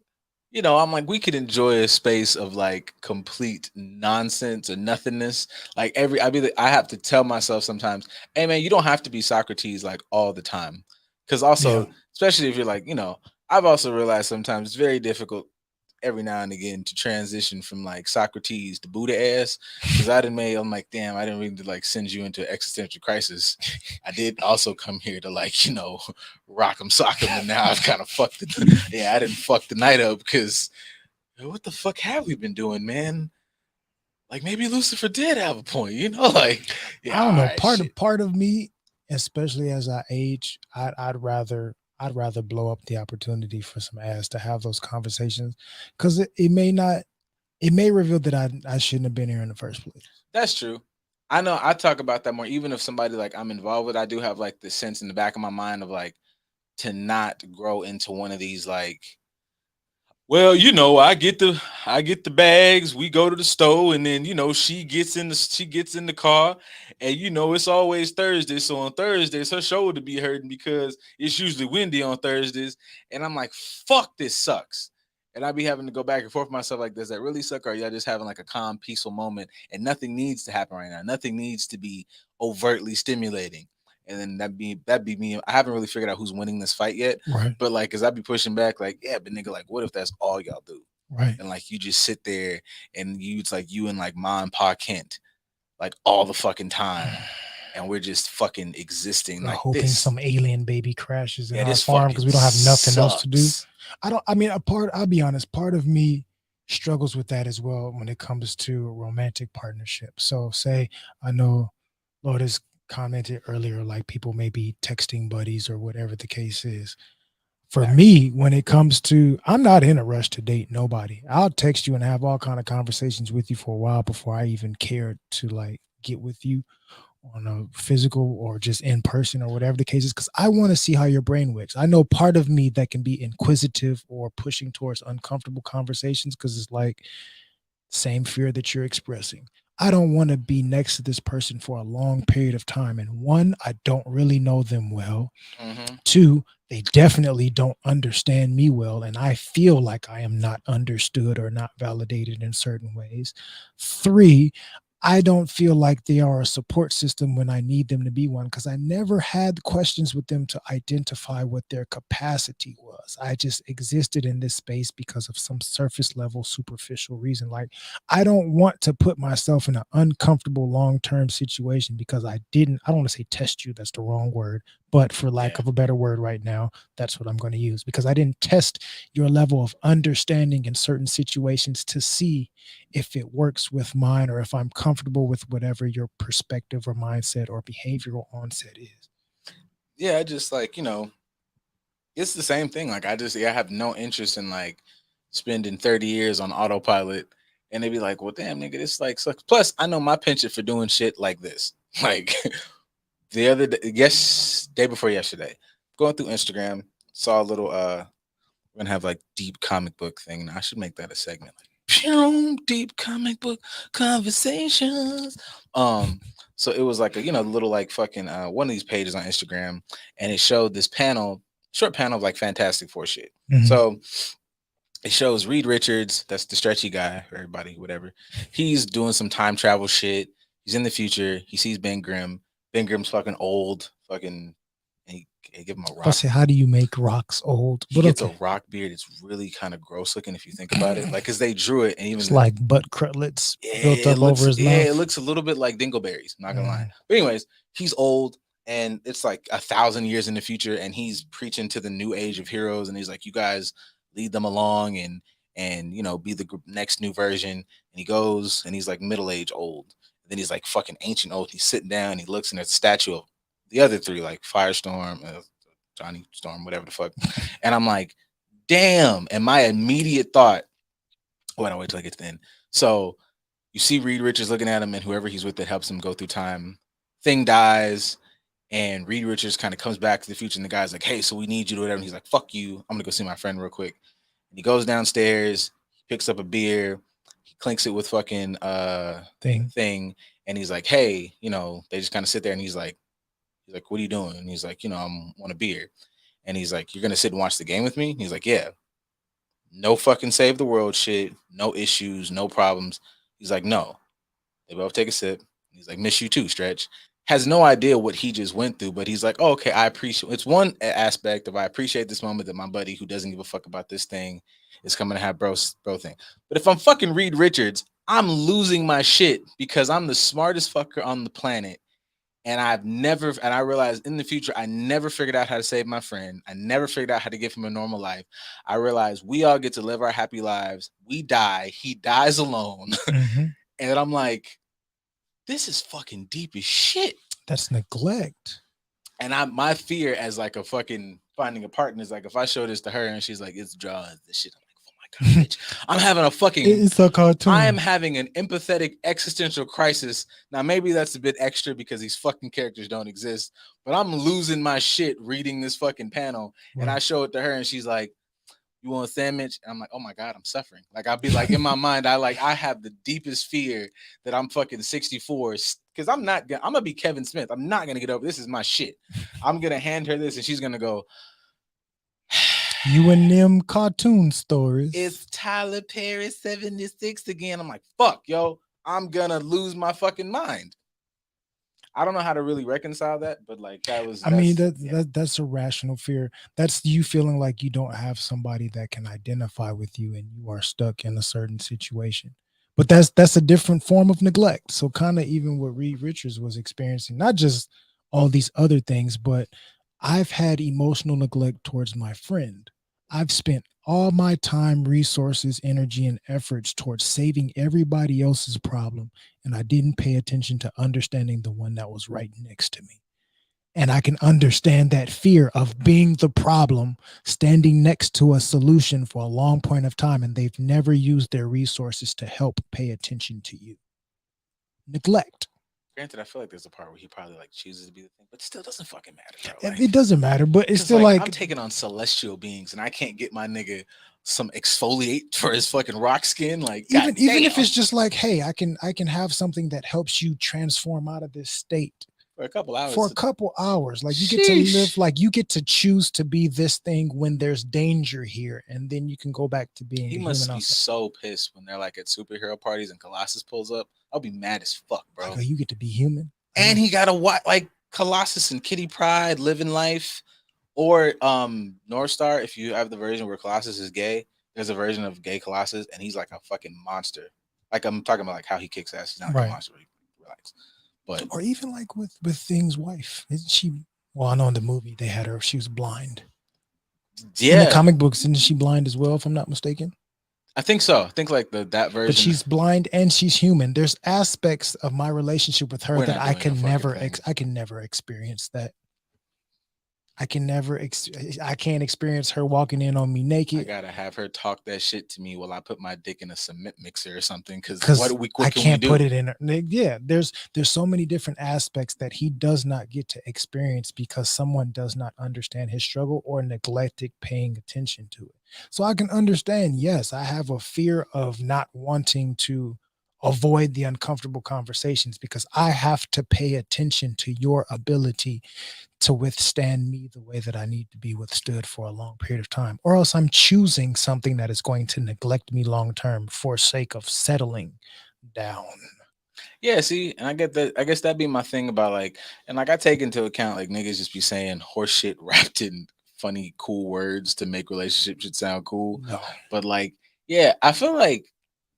I'm like, we could enjoy a space of like complete nonsense or nothingness. Like I have to tell myself sometimes, hey man, you don't have to be Socrates like all the time. Cause also, especially if you're like, I've also realized sometimes it's very difficult every now and again to transition from like Socrates to Buddha ass, because I'm like, damn, I didn't really like send you into existential crisis. I did also come here to like, rock 'em, sock 'em, and now I've kind of fucked it. Yeah, I didn't fuck the night up because what the fuck have we been doing, man? Like maybe Lucifer did have a point, like yeah, I don't all know. right, shit. Part of me, especially as I age, I'd rather blow up the opportunity for some ass to have those conversations, because it may not, it may reveal that I shouldn't have been here in the first place. That's true. I know I talk about that more. Even if somebody like I'm involved with, I do have like the sense in the back of my mind of like to not grow into one of these like, well, I get the bags, we go to the store, and then she gets in the car, and it's always Thursday. So on Thursdays her shoulder be hurting because it's usually windy on Thursdays. And I'm like, fuck, this sucks. And I be having to go back and forth with myself like, does that really suck? Or are y'all just having like a calm, peaceful moment and nothing needs to happen right now? Nothing needs to be overtly stimulating. And then that'd be me. I haven't really figured out who's winning this fight yet. Right. But like, cause I be pushing back, like, yeah, but nigga, like, what if that's all y'all do? Right. And like, you just sit there and it's like you and like Ma and Pa Kent, like all the fucking time, and we're just fucking existing We're like hoping this. some alien baby crashes in Yeah, our this farm fucking because we don't have nothing else to do. sucks. I'll be honest, part of me struggles with that as well when it comes to romantic partnerships. So say, I know Lord has commented earlier, like people may be texting buddies or whatever the case is. For Facts. me, when it comes to, I'm not in a rush to date nobody. I'll text you and have all kind of conversations with you for a while before I even care to like get with you on a physical or just in person or whatever the case is, because I want to see how your brain works. I know part of me that can be inquisitive or pushing towards uncomfortable conversations because it's like same fear that you're expressing. I don't want to be next to this person for a long period of time. And one, I don't really know them well. Mm-hmm. Two, they definitely don't understand me well. And I feel like I am not understood or not validated in certain ways. Three, I don't feel like they are a support system when I need them to be one, because I never had questions with them to identify what their capacity was. I just existed in this space because of some surface level, superficial reason. Like, I don't want to put myself in an uncomfortable long term situation because I don't want to say test you, that's the wrong word, but for lack Yeah. of a better word right now, that's what I'm going to use, because I didn't test your level of understanding in certain situations to see if it works with mine or if I'm comfortable with whatever your perspective or mindset or behavioral onset is. Yeah, just like, it's the same thing. Like I have no interest in like spending 30 years on autopilot. And they'd be like, well, damn, nigga, this like sucks. Plus, I know my penchant for doing shit like this. Like the other day, day before yesterday, going through Instagram, saw a little we're gonna have like deep comic book thing. I should make that a segment. Like pew, deep comic book conversations. So it was like a little like fucking one of these pages on Instagram, and it showed this short panel of like Fantastic Four shit. Mhm. So it shows Reed Richards, that's the stretchy guy for everybody, whatever. He's doing some time travel shit. He's in the future. He sees Ben Grimm. Ben Grimm's fucking old, fucking. And he give him a I rock. say, how do you make rocks old? He But gets a okay, rock beard. It's really kind of gross looking if you think about it. Like, cause they drew it, and even it's like butt cutlets yeah, built up over his it mouth. looks a little bit like dingleberries. Not gonna lie. Mm. But anyways, he's old, and it's like 1,000 years in the future, and he's preaching to the new age of heroes, and he's like, you guys lead them along, and be the next new version. And he goes, and he's like middle age old. And then he's like fucking ancient old. He's sitting down. He looks, and there's a statue of the other three, like Firestorm, Johnny Storm, whatever the fuck. And I'm like, damn. And my immediate thought, wait, I wait till I get to the end. So you see Reed Richards looking at him, and whoever he's with that helps him go through time. Thing dies, and Reed Richards kind of comes back to the future, and the guy's like, "Hey, so we need you to whatever." And he's like, "Fuck you, I'm gonna go see my friend real quick." And he goes downstairs, he picks up a beer, he clinks it with fucking thing, and he's like, "Hey, they just kind of sit there, and he's like, what are you doing?" And he's like, "I'm want a beer." And he's like, "You're gonna sit and watch the game with me?" And he's like, "Yeah." No fucking save the world shit, no issues, no problems. He's like, "No." They both take a sip. He's like, "Miss you too, Stretch." has no idea what he just went through, but he's like, oh, okay, I appreciate. It's one aspect of I appreciate this moment that my buddy who doesn't give a fuck about this thing is coming to have bro thing. But if I'm fucking Reed Richards, I'm losing my shit because I'm the smartest fucker on the planet. And I realized in the future, I never figured out how to save my friend. I never figured out how to give him a normal life. I realized we all get to live our happy lives. We die. He dies alone. Mhm. And I'm like, this is fucking deep as shit. That's neglect. And my fear as like a fucking finding a partner is like if I show this to her and she's like, it's draws, this shit. I'm like, oh my god, bitch. I'm having a fucking It's a cartoon. I am having an empathetic existential crisis. Now, maybe that's a bit extra because these fucking characters don't exist, but I'm losing my shit reading this fucking panel. Right. And I show it to her and she's like, you want a sandwich? And I'm like, oh my God, I'm suffering. Like, I'll be like, in my mind, I have the deepest fear that I'm fucking 64 because I'm gonna be Kevin Smith. I'm not gonna get over this. Is my shit. I'm gonna hand her this and she's gonna go, you and them cartoon stories. it's Tyler Perry 76 again. I'm like, fuck, yo, I'm gonna lose my fucking mind. I don't know how to really reconcile that, but like that's a rational fear. That's you feeling like you don't have somebody that can identify with you and you are stuck in a certain situation. But that's a different form of neglect. So kind of even what Reed Richards was experiencing, not just all these other things, but I've had emotional neglect towards my friend. I've spent all my time, resources, energy, and efforts towards saving everybody else's problem, and I didn't pay attention to understanding the one that was right next to me. And I can understand that fear of being the problem, standing next to a solution for a long point of time, and they've never used their resources to help pay attention to you. Neglect. Granted, I feel like there's a part where he probably like chooses to be the thing, but still doesn't fucking matter, bro. Like, it doesn't matter, but it's still like I'm taking on celestial beings and I can't get my nigga some exfoliate for his fucking rock skin. Like even if it's just like, hey, I can have something that helps you transform out of this state for a couple hours. Like you get to live, like you get to choose to be this thing when there's danger here, and then you can go back to being. He must be so pissed when they're like at superhero parties and Colossus pulls up. I'll be mad as fuck, bro. Like, you get to be human, and he got a like Colossus and Kitty Pryde living life, or North Star. If you have the version where Colossus is gay, there's a version of gay Colossus, and he's like a fucking monster. Like I'm talking about like how he kicks ass. He's not like a monster. Relax. But or even like with Thing's wife, isn't she? Well, I know in the movie they had her. She was blind. Yeah. In the comic books, isn't she blind as well? If I'm not mistaken. I think so. I think like that version. But she's blind and she's human. There's aspects of my relationship with her that I can never experience that. I can't experience her walking in on me naked. I gotta have her talk that shit to me while I put my dick in a cement mixer or something. Because I can't put it in her. Yeah, there's so many different aspects that he does not get to experience because someone does not understand his struggle or neglected paying attention to it. So I can understand, yes, I have a fear of not wanting to avoid the uncomfortable conversations because I have to pay attention to your ability to withstand me the way that I need to be withstood for a long period of time, or else I'm choosing something that is going to neglect me long term for sake of settling down. Yeah, see, and I get that. I guess that'd be my thing about like, and like I take into account like niggas just be saying horse shit wrapped in funny, cool words to make relationships should sound cool. No. But like, yeah, I feel like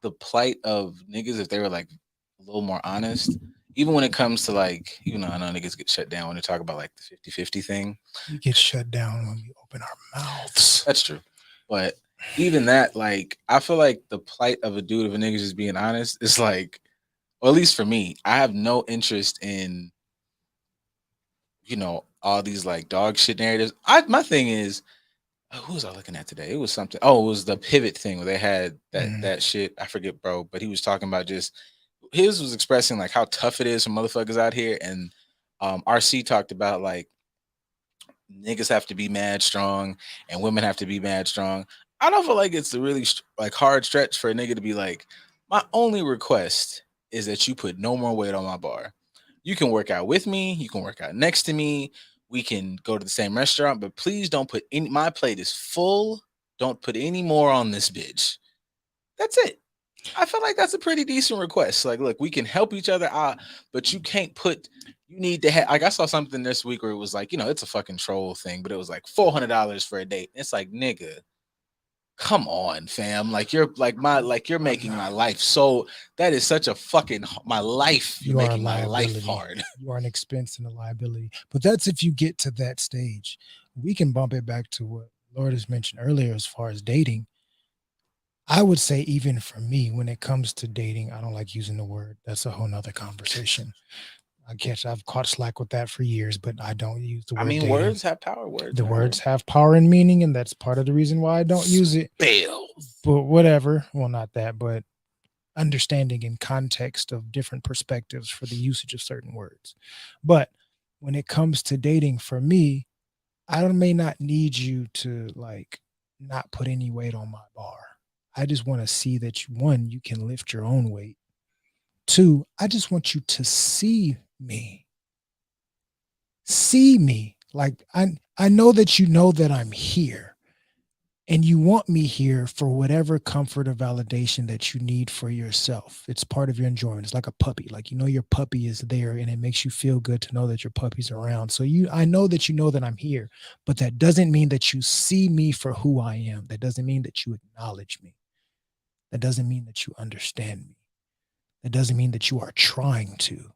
the plight of niggas, if they were like a little more honest, even when it comes to like, I know niggas get shut down when they talk about like the 50-50 thing. We get shut down when we open our mouths. That's true. But even that, like, I feel like the plight of a dude, of a nigga just being honest, is like, or at least for me, I have no interest in, all these like dog shit narratives. My thing is, who was I looking at today? It was something. Oh, it was the pivot thing where they had that shit. I forget, bro, but he was talking about just his was expressing like how tough it is for motherfuckers out here, and RC talked about like niggas have to be mad strong and women have to be mad strong. I don't feel like it's a really like hard stretch for a nigga to be like, my only request is that you put no more weight on my bar. You can work out with me. You can work out next to me. We can go to the same restaurant, but please don't put any. My plate is full. Don't put any more on this bitch. That's it. I feel like that's a pretty decent request. Like, look, we can help each other out, but you can't put You need to have, like, I saw something this week where it was like, it's a fucking troll thing, but it was like $400 for a date. It's like, nigga, come on, fam. Like, you're making my life so, that is such a fucking, my life. You're You are a making my life liability. hard. You are an expense and a liability. But that's if you get to that stage. We can bump it back to what Lord has mentioned earlier as far as dating. I would say, even for me, when it comes to dating, I don't like using the word. That's a whole nother conversation. I've caught slack with that for years, but I don't use the I word mean, dating. words have power. Words The matter. words have power and meaning, and that's part of the reason why I don't use it. Spells. But whatever. Well, not that, but understanding in context of different perspectives for the usage of certain words. But when it comes to dating, for me, I may not need you to like not put any weight on my bar. I just want to see that one, you can lift your own weight. Two, I just want you to see me. See me. Like I know that you know that I'm here. And you want me here for whatever comfort or validation that you need for yourself. It's part of your enjoyment. It's like a puppy. Like, your puppy is there and it makes you feel good to know that your puppy's around. So I know that you know that I'm here, but that doesn't mean that you see me for who I am. That doesn't mean that you acknowledge me. That doesn't mean that you understand me. That doesn't mean that you are trying to.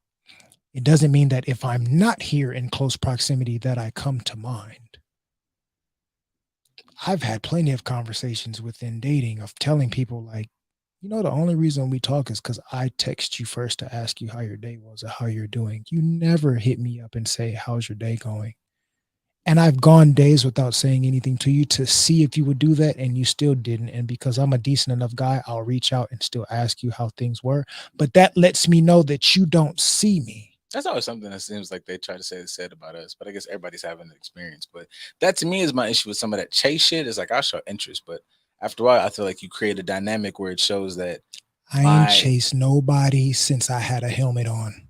It doesn't mean that if I'm not here in close proximity that I come to mind. I've had plenty of conversations within dating of telling people like, the only reason we talk is because I text you first to ask you how your day was or how you're doing. You never hit me up and say, how's your day going? And I've gone days without saying anything to you to see if you would do that, and you still didn't. And because I'm a decent enough guy, I'll reach out and still ask you how things were. But that lets me know that you don't see me. That's always something that seems like they try to say said about us, but I guess everybody's having an experience. But that to me is my issue with some of that chase shit. Is like, I'll show interest, but after a while, I feel like you create a dynamic where it shows that I ain't chased nobody since I had a helmet on.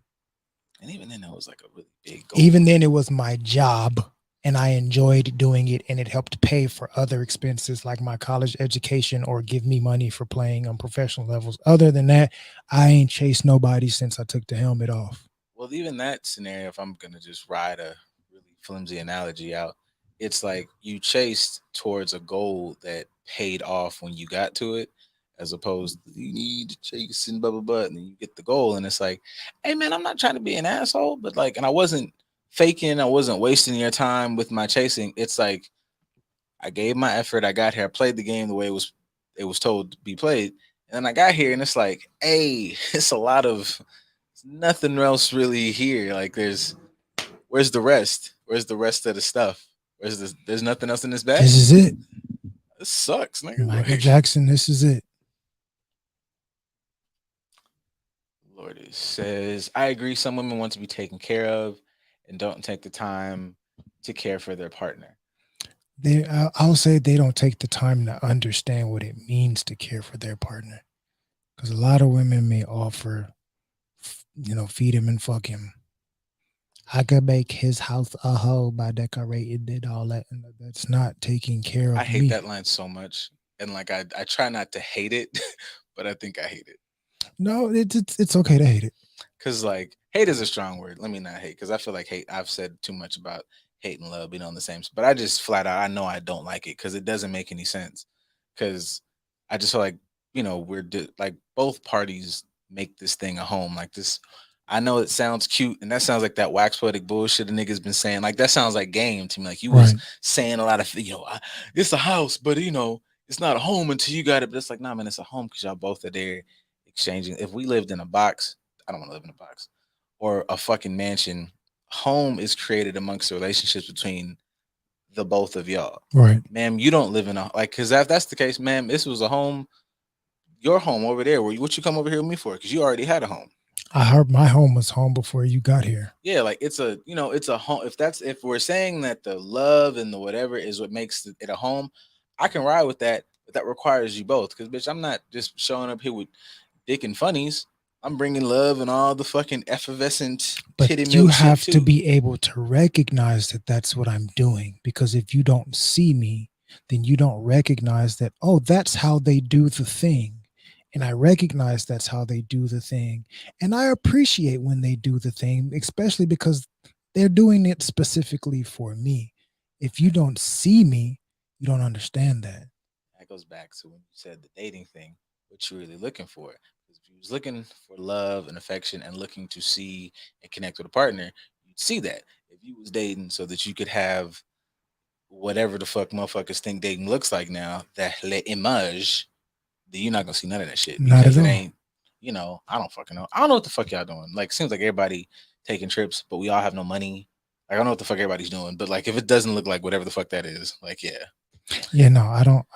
And even then, it was like a really big goal. Even then, it was my job, and I enjoyed doing it, and it helped pay for other expenses like my college education or give me money for playing on professional levels. Other than that, I ain't chased nobody since I took the helmet off. Well, even that scenario, if I'm gonna just ride a really flimsy analogy out, it's like you chased towards a goal that paid off when you got to it, as opposed to you need to chase and blah blah blah, and then you get the goal, and it's like, hey man, I'm not trying to be an asshole, but like, and I wasn't faking, I wasn't wasting your time with my chasing. It's like I gave my effort, I got here, I played the game the way it was told to be played, and then I got here, and it's like, hey, it's a lot of nothing else really here. Like where's the rest? Where's the rest of the stuff? There's nothing else in this bag. This is it. This sucks, nigga. Michael Jackson, this is it. Lord, it says, I agree some women want to be taken care of and don't take the time to care for their partner. I'll say they don't take the time to understand what it means to care for their partner. Because a lot of women may offer, feed him and fuck him. I could make his house a hoe by decorating it, all that. And that's not taking care of me. I hate that line so much. And like, I try not to hate it, but I think I hate it. No, it's okay to hate it. Because like, hate is a strong word. Let me not hate. Because I feel like hate, I've said too much about hate and love being on the same. But I just flat out, I know I don't like it because it doesn't make any sense. Because I just feel like, we're like both parties make this thing a home. Like this, I know it sounds cute, and that sounds like that wax poetic bullshit the niggas been saying. Like that sounds like game to me. Like you was saying a lot of, it's a house, but it's not a home until you got it. But it's like, nah, man, it's a home because y'all both are there exchanging. If we lived in a box, I don't want to live in a box or a fucking mansion. Home is created amongst the relationships between the both of y'all. Right. Ma'am, you don't live in a, like, because if that's the case, ma'am, this was a home, your home over there. What you come over here with me for? Because you already had a home. I heard my home was home before you got here. Yeah, like it's a, it's a home. If we're saying that the love and the whatever is what makes it a home, I can ride with that, but that requires you both. Because bitch, I'm not just showing up here with dick and funnies. I'm bringing love and all the fucking effervescent titty milk. You have to be able to recognize that that's what I'm doing. Because if you don't see me, then you don't recognize that, oh, that's how they do the thing. and I recognize that's how they do the thing. And I appreciate when they do the thing, especially because they're doing it specifically for me. If you don't see me, you don't understand that. That goes back to when you said the dating thing, what you're really looking for. Because if you was looking for love and affection and looking to see and connect with a partner, you'd see that. If you was dating so that you could have whatever the fuck motherfuckers think dating looks like now, that le image, then you're not gonna see none of that shit Not because at it all. ain't, I don't fucking know. I don't know what the fuck y'all doing. Like, seems like everybody taking trips, but we all have no money. Like, I don't know what the fuck everybody's doing, but like, if it doesn't look like whatever the fuck that is, like, yeah. Yeah, no, I If don't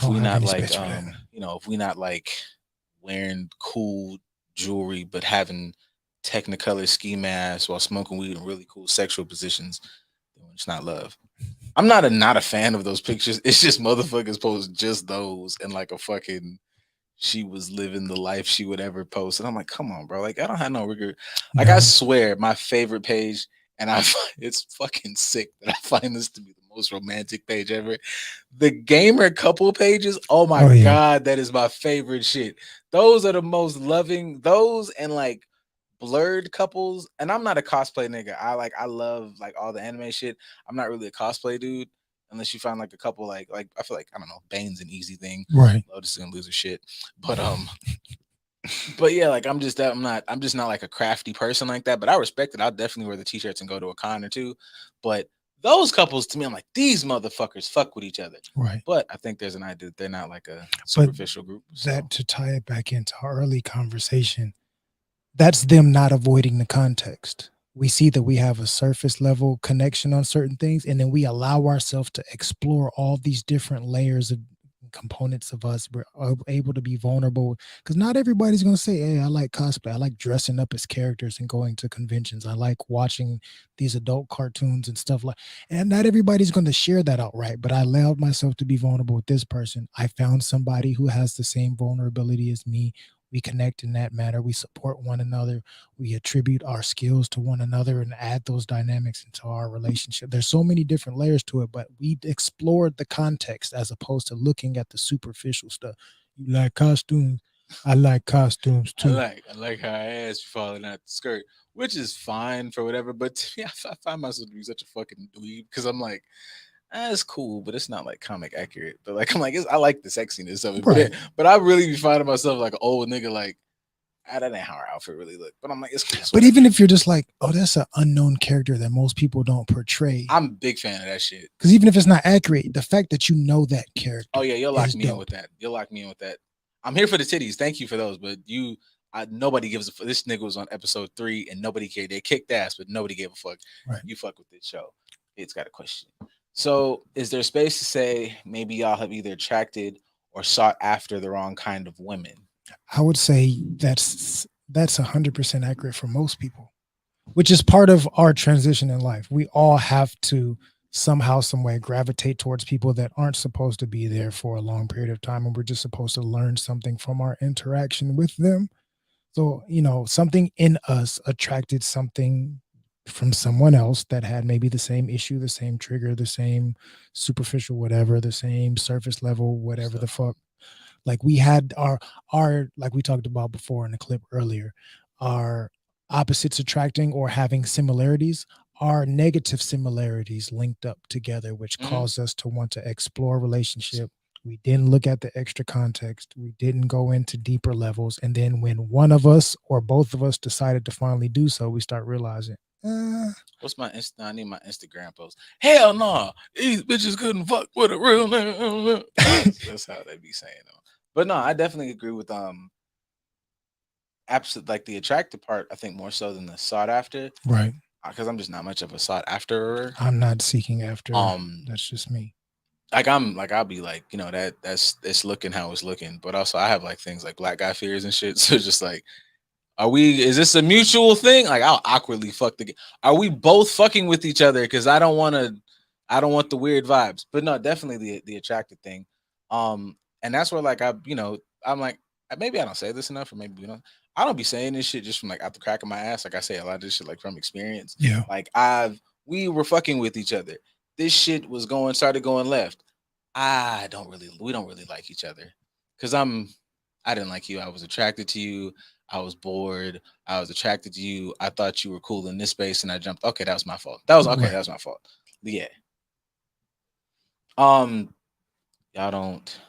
we have not any like, space for that. if we not like wearing cool jewelry, but having Technicolor ski masks while smoking weed in really cool sexual positions, then it's not love. I'm not a fan of those pictures. It's just motherfuckers post just those and like a fucking she was living the life she would ever post. And I'm like, come on, bro. Like, I don't have no regret. Like, I No. swear, my favorite page, and it's fucking sick that I find this to be the most romantic page ever. The gamer couple pages. Oh my Oh, yeah. God, that is my favorite shit. Those are the most loving, those and like blurred couples. And I'm not a cosplay nigga. I love like all the anime shit. I'm not really a cosplay dude. Unless you find like a couple like I feel like I don't know, Bane's an easy thing. Right. Lotus and loser shit. But yeah, like I'm just not like a crafty person like that. But I respect it. I'll definitely wear the t-shirts and go to a con or two. But those couples to me, I'm like, these motherfuckers fuck with each other. Right. But I think there's an idea that they're not like a But superficial group. So. that, to tie it back into our early conversation, that's them not avoiding the context. We see that we have a surface level connection on certain things, and then we allow ourselves to explore all these different layers of components of us. We're able to be vulnerable because not everybody's going to say, hey, I like cosplay. I like dressing up as characters and going to conventions. I like watching these adult cartoons and stuff like, and not everybody's going to share that outright, but I allowed myself to be vulnerable with this person. I found somebody who has the same vulnerability as me. We connect in that manner. We support one another. We attribute our skills to one another and add those dynamics into our relationship. There's so many different layers to it, but we explored the context as opposed to looking at the superficial stuff. You like costumes? I like costumes too. I like how I ass falling out the skirt, which is fine for whatever. But to me, I find myself to be such a fucking dweeb because I'm like, it's cool, but it's not like comic accurate. But like, I'm like, I like the sexiness of it. Right. But I really be finding myself like an old nigga, like, that ain't how our outfit really look. But I'm like, it's cool. But even if you're just like, oh, that's an unknown character that most people don't portray. I'm a big fan of that shit. Because even if it's not accurate, the fact that you know that character. Oh yeah, you'll lock is me in dope. with that. You'll lock me in with that. I'm here for the titties. Thank you for those. But nobody gives a fuck. This nigga was on episode 3 and nobody cared. They kicked ass, but nobody gave a fuck. Right. You fuck with this show. It's got a question. So, is there space to say maybe y'all have either attracted or sought after the wrong kind of women? I would say that's 100% accurate for most people, which is part of our transition in life. We all have to somehow, some way gravitate towards people that aren't supposed to be there for a long period of time, and we're just supposed to learn something from our interaction with them. So, something in us attracted something from someone else that had maybe the same issue, the same trigger, the same superficial whatever, the same surface level whatever the fuck. Like we had our like we talked about before in the clip earlier, our opposites attracting or having similarities, our negative similarities linked up together, which caused us to want to explore relationship. We didn't look at the extra context. We didn't go into deeper levels. And then when one of us or both of us decided to finally do so, we start realizing, What's my I need my Instagram post. Hell no, these bitches couldn't fuck with a real nigga. That's how they be saying though. But no, I definitely agree with absolute like the attractive part. I think more so than the sought after, right. because I'm just not much of a sought after. I'm not seeking after. That's just me. Like I'll be like, that's it's looking how it's looking, but also I have like things like black guy fears and shit. So just like, is this a mutual thing? Like I'll awkwardly fuck are we both fucking with each other? Because I don't want the weird vibes. But no, definitely the attractive thing. And that's where like I'm like, maybe I don't say this enough, or maybe I don't be saying this shit just from like out the crack of my ass. Like I say a lot of this shit like from experience. Yeah. Like we were fucking with each other. This shit started going left. We don't really like each other. Cause I'm I didn't like you. I was attracted to you. I was bored. I was attracted to you. I thought you were cool in this space, and I jumped. Okay, that was my fault. That was okay. Right. That was my fault. Yeah. Um. Y'all don't.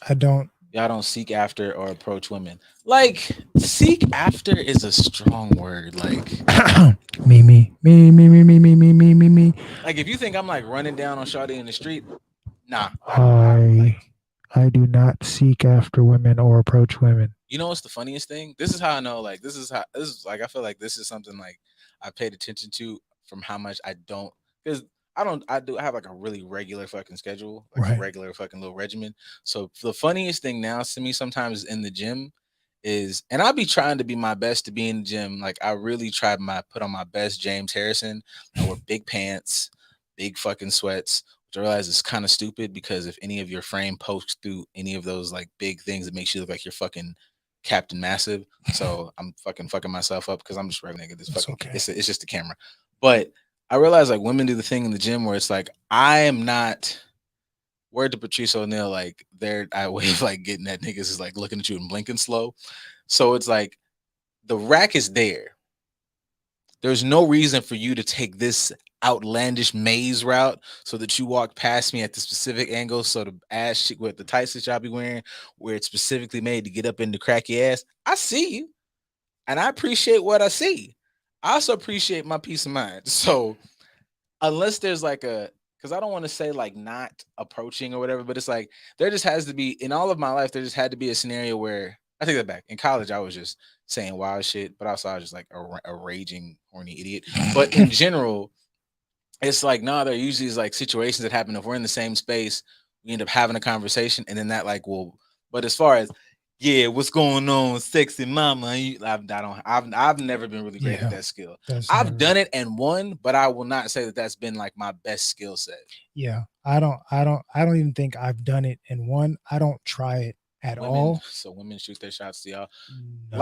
I don't. Y'all don't seek after or approach women. Like seek after is a strong word. Me. Like if you think I'm like running down on Shawty in the street, nah. I I do not seek after women or approach women. You know what's the funniest thing? This is how I know. Like this is like I feel like this is something like I paid attention to from how much I don't because I have like a really regular fucking schedule, like a Right. regular fucking little regimen. So the funniest thing now to me sometimes in the gym is, and I'll be trying to be my best to be in the gym. Like I really try my put on my best James Harrison. I wear big pants, big fucking sweats. Which I realize is kind of stupid because if any of your frame pokes through any of those like big things, it makes you look like you're fucking Captain Massive. So I'm fucking myself up because I'm just regular nigga. This It's fucking okay. it's just a camera. But I realize like women do the thing in the gym where it's like I am not word to Patrice O'Neal, like their way of like getting at niggas is like looking at you and blinking slow. So it's like the rack is there. There's no reason for you to take this outlandish maze route so that you walk past me at the specific angle. So the ass shit with the tights that y'all be wearing, where it's specifically made to get up in the crack your ass. I see you, and I appreciate what I see. I also appreciate my peace of mind. So unless there's like a because I don't want to say like not approaching or whatever, but it's like there just has to be in all of my life, there just had to be a scenario where I take that back. In college, I was just saying wild shit, but also I was just like a raging horny idiot. But in general, it's like no, there usually is like situations that happen if we're in the same space, we end up having a conversation, and then that like will. But as far as yeah, what's going on, sexy mama? I don't. I've never been really great at Yeah. that skill. That's I've never. done it and won, but I will not say that that's been like my best skill set. Yeah. I don't even think I've done it. And one, I don't try it at Women, all. so women shoot their shots to y'all. No.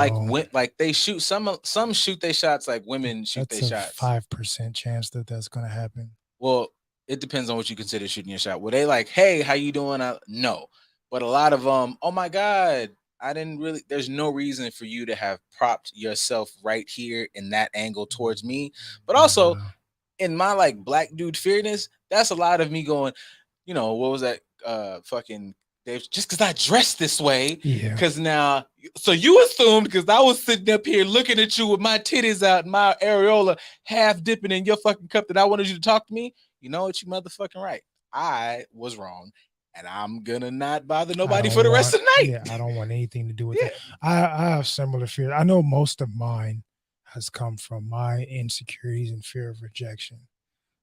Like they shoot some shoot their shots like women shoot That's their a shots. 5% chance that that's gonna happen. Well, it depends on what you consider shooting your shot. Were they like, "Hey, how you doing?" No, but a lot of oh my god, I didn't really. There's no reason for you to have propped yourself right here in that angle towards me. But also, Nah. in my like black dude fearness, that's a lot of me going, what was that fucking Dave, just because I dressed this way, Yeah. because now so you assumed because I was sitting up here looking at you with my titties out and my areola half dipping in your fucking cup that I wanted you to talk to me. You know what, you motherfucking right. I was wrong. And I'm gonna not bother I nobody don't for the want. rest of the night. Yeah. I don't want anything to do with Yeah. it. I have similar fears. I know most of mine has come from my insecurities and fear of rejection.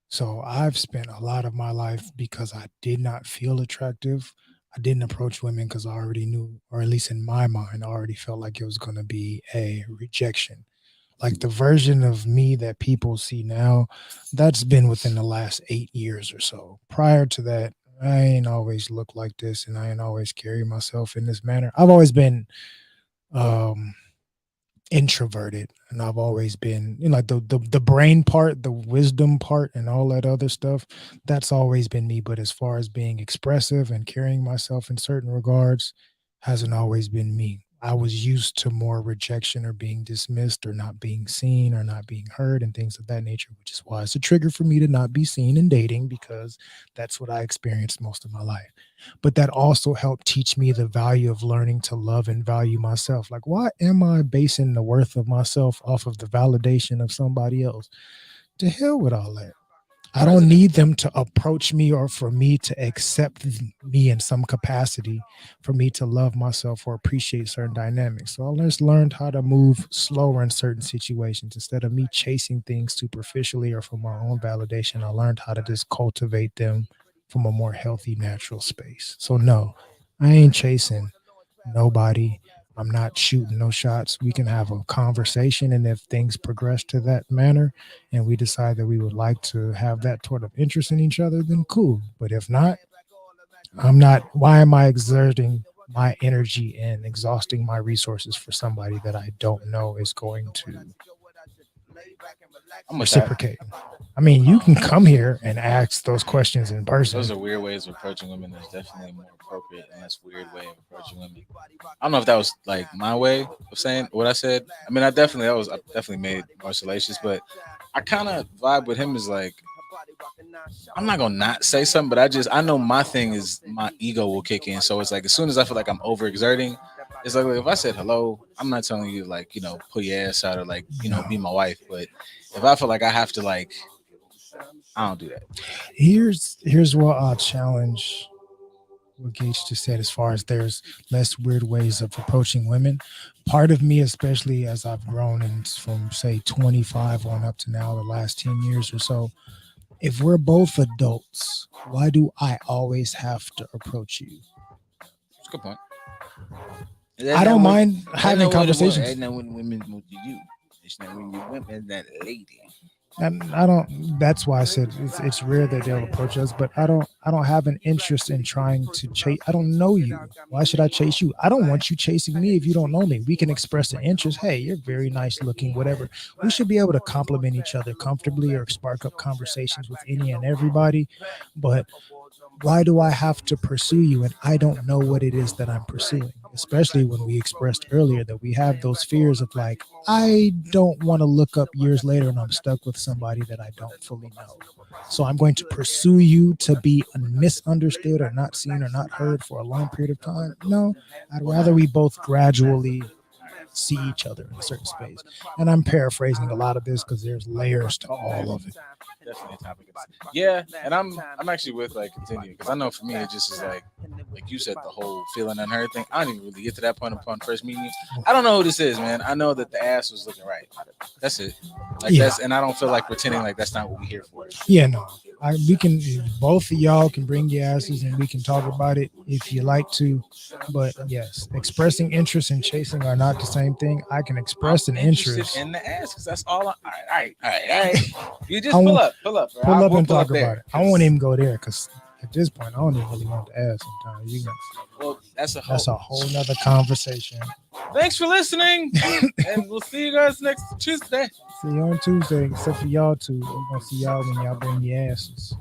So I've spent a lot of my life because I did not feel attractive. I didn't approach women because I already knew, or at least in my mind, I already felt like it was going to be a rejection. Like the version of me that people see now, that's been within the last 8 years or so. Prior to that, I ain't always looked like this and I ain't always carry myself in this manner. I've always been um introverted, and I've always been, like the brain part, the wisdom part, and all that other stuff, that's always been me. But as far as being expressive and carrying myself in certain regards, hasn't always been me. I was used to more rejection or being dismissed or not being seen or not being heard and things of that nature, which is why it's a trigger for me to not be seen in dating, because that's what I experienced most of my life. But that also helped teach me the value of learning to love and value myself. Like, why am I basing the worth of myself off of the validation of somebody else? To hell with all that. I don't need them to approach me or for me to accept me in some capacity for me to love myself or appreciate certain dynamics. So I just learned how to move slower in certain situations. Instead of me chasing things superficially or for my own validation, I learned how to just cultivate them from a more healthy, natural space. So no, I ain't chasing nobody. I'm not shooting no shots. We can have a conversation, and if things progress to that manner, and we decide that we would like to have that sort of interest in each other, then cool. But if not, I'm not. Why am I exerting my energy and exhausting my resources for somebody that I don't know is going to I'm with that. reciprocate. I mean, you can come here and ask those questions in person. Those are weird ways of approaching women. There's definitely a more appropriate and less weird way of approaching women. I don't know if that was like my way of saying what I said. I mean, I definitely made it more salacious, but I kind of vibe with him as like, I'm not gonna not say something, but I know my thing is my ego will kick in. So it's like as soon as I feel like I'm overexerting, it's like if I said hello, I'm not telling you like, pull your ass out or like, be my wife. But if I feel like I have to like, I don't do that. Here's what I'll challenge what Gage just said as far as there's less weird ways of approaching women. Part of me, especially as I've grown and from say 25 on up to now, the last 10 years or so, if we're both adults, why do I always have to approach you? That's a good point. I don't mind having conversations. It's not when women move to you. It's not when you women that lady. And I don't. That's why I said it's rare that they'll approach us. But I don't have an interest in trying to chase. I don't know you. Why should I chase you? I don't want you chasing me if you don't know me. We can express an interest. Hey, you're very nice looking. Whatever. We should be able to compliment each other comfortably or spark up conversations with any and everybody. But why do I have to pursue you and I don't know what it is that I'm pursuing? Especially when we expressed earlier that we have those fears of like, I don't want to look up years later and I'm stuck with somebody that I don't fully know. So I'm going to pursue you to be misunderstood or not seen or not heard for a long period of time. No, I'd rather we both gradually see each other in a certain space. And I'm paraphrasing a lot of this because there's layers to all of it. Definitely a topic. Yeah, and I'm actually with like continue because I know for me it just is like you said, the whole feeling unheard thing. I don't even really get to that point upon first meeting you. I don't know who this is, man. I know that the ass was looking right. That's it. Like and I don't feel like pretending like that's not what we're here for. Yeah, no. We can both of y'all can bring your asses and we can talk about it if you like to. But yes, expressing interest and chasing are not the same thing. I can express an interest in the ass because that's all. All right. You just pull up, bro. Pull up and talk about it. I won't even go there because at this point I don't even really want the ass sometimes. Well, that's a whole nother conversation. Thanks for listening, and we'll see you guys next Tuesday. See you on Tuesday, except for y'all two. We're gonna see y'all when y'all bring your asses.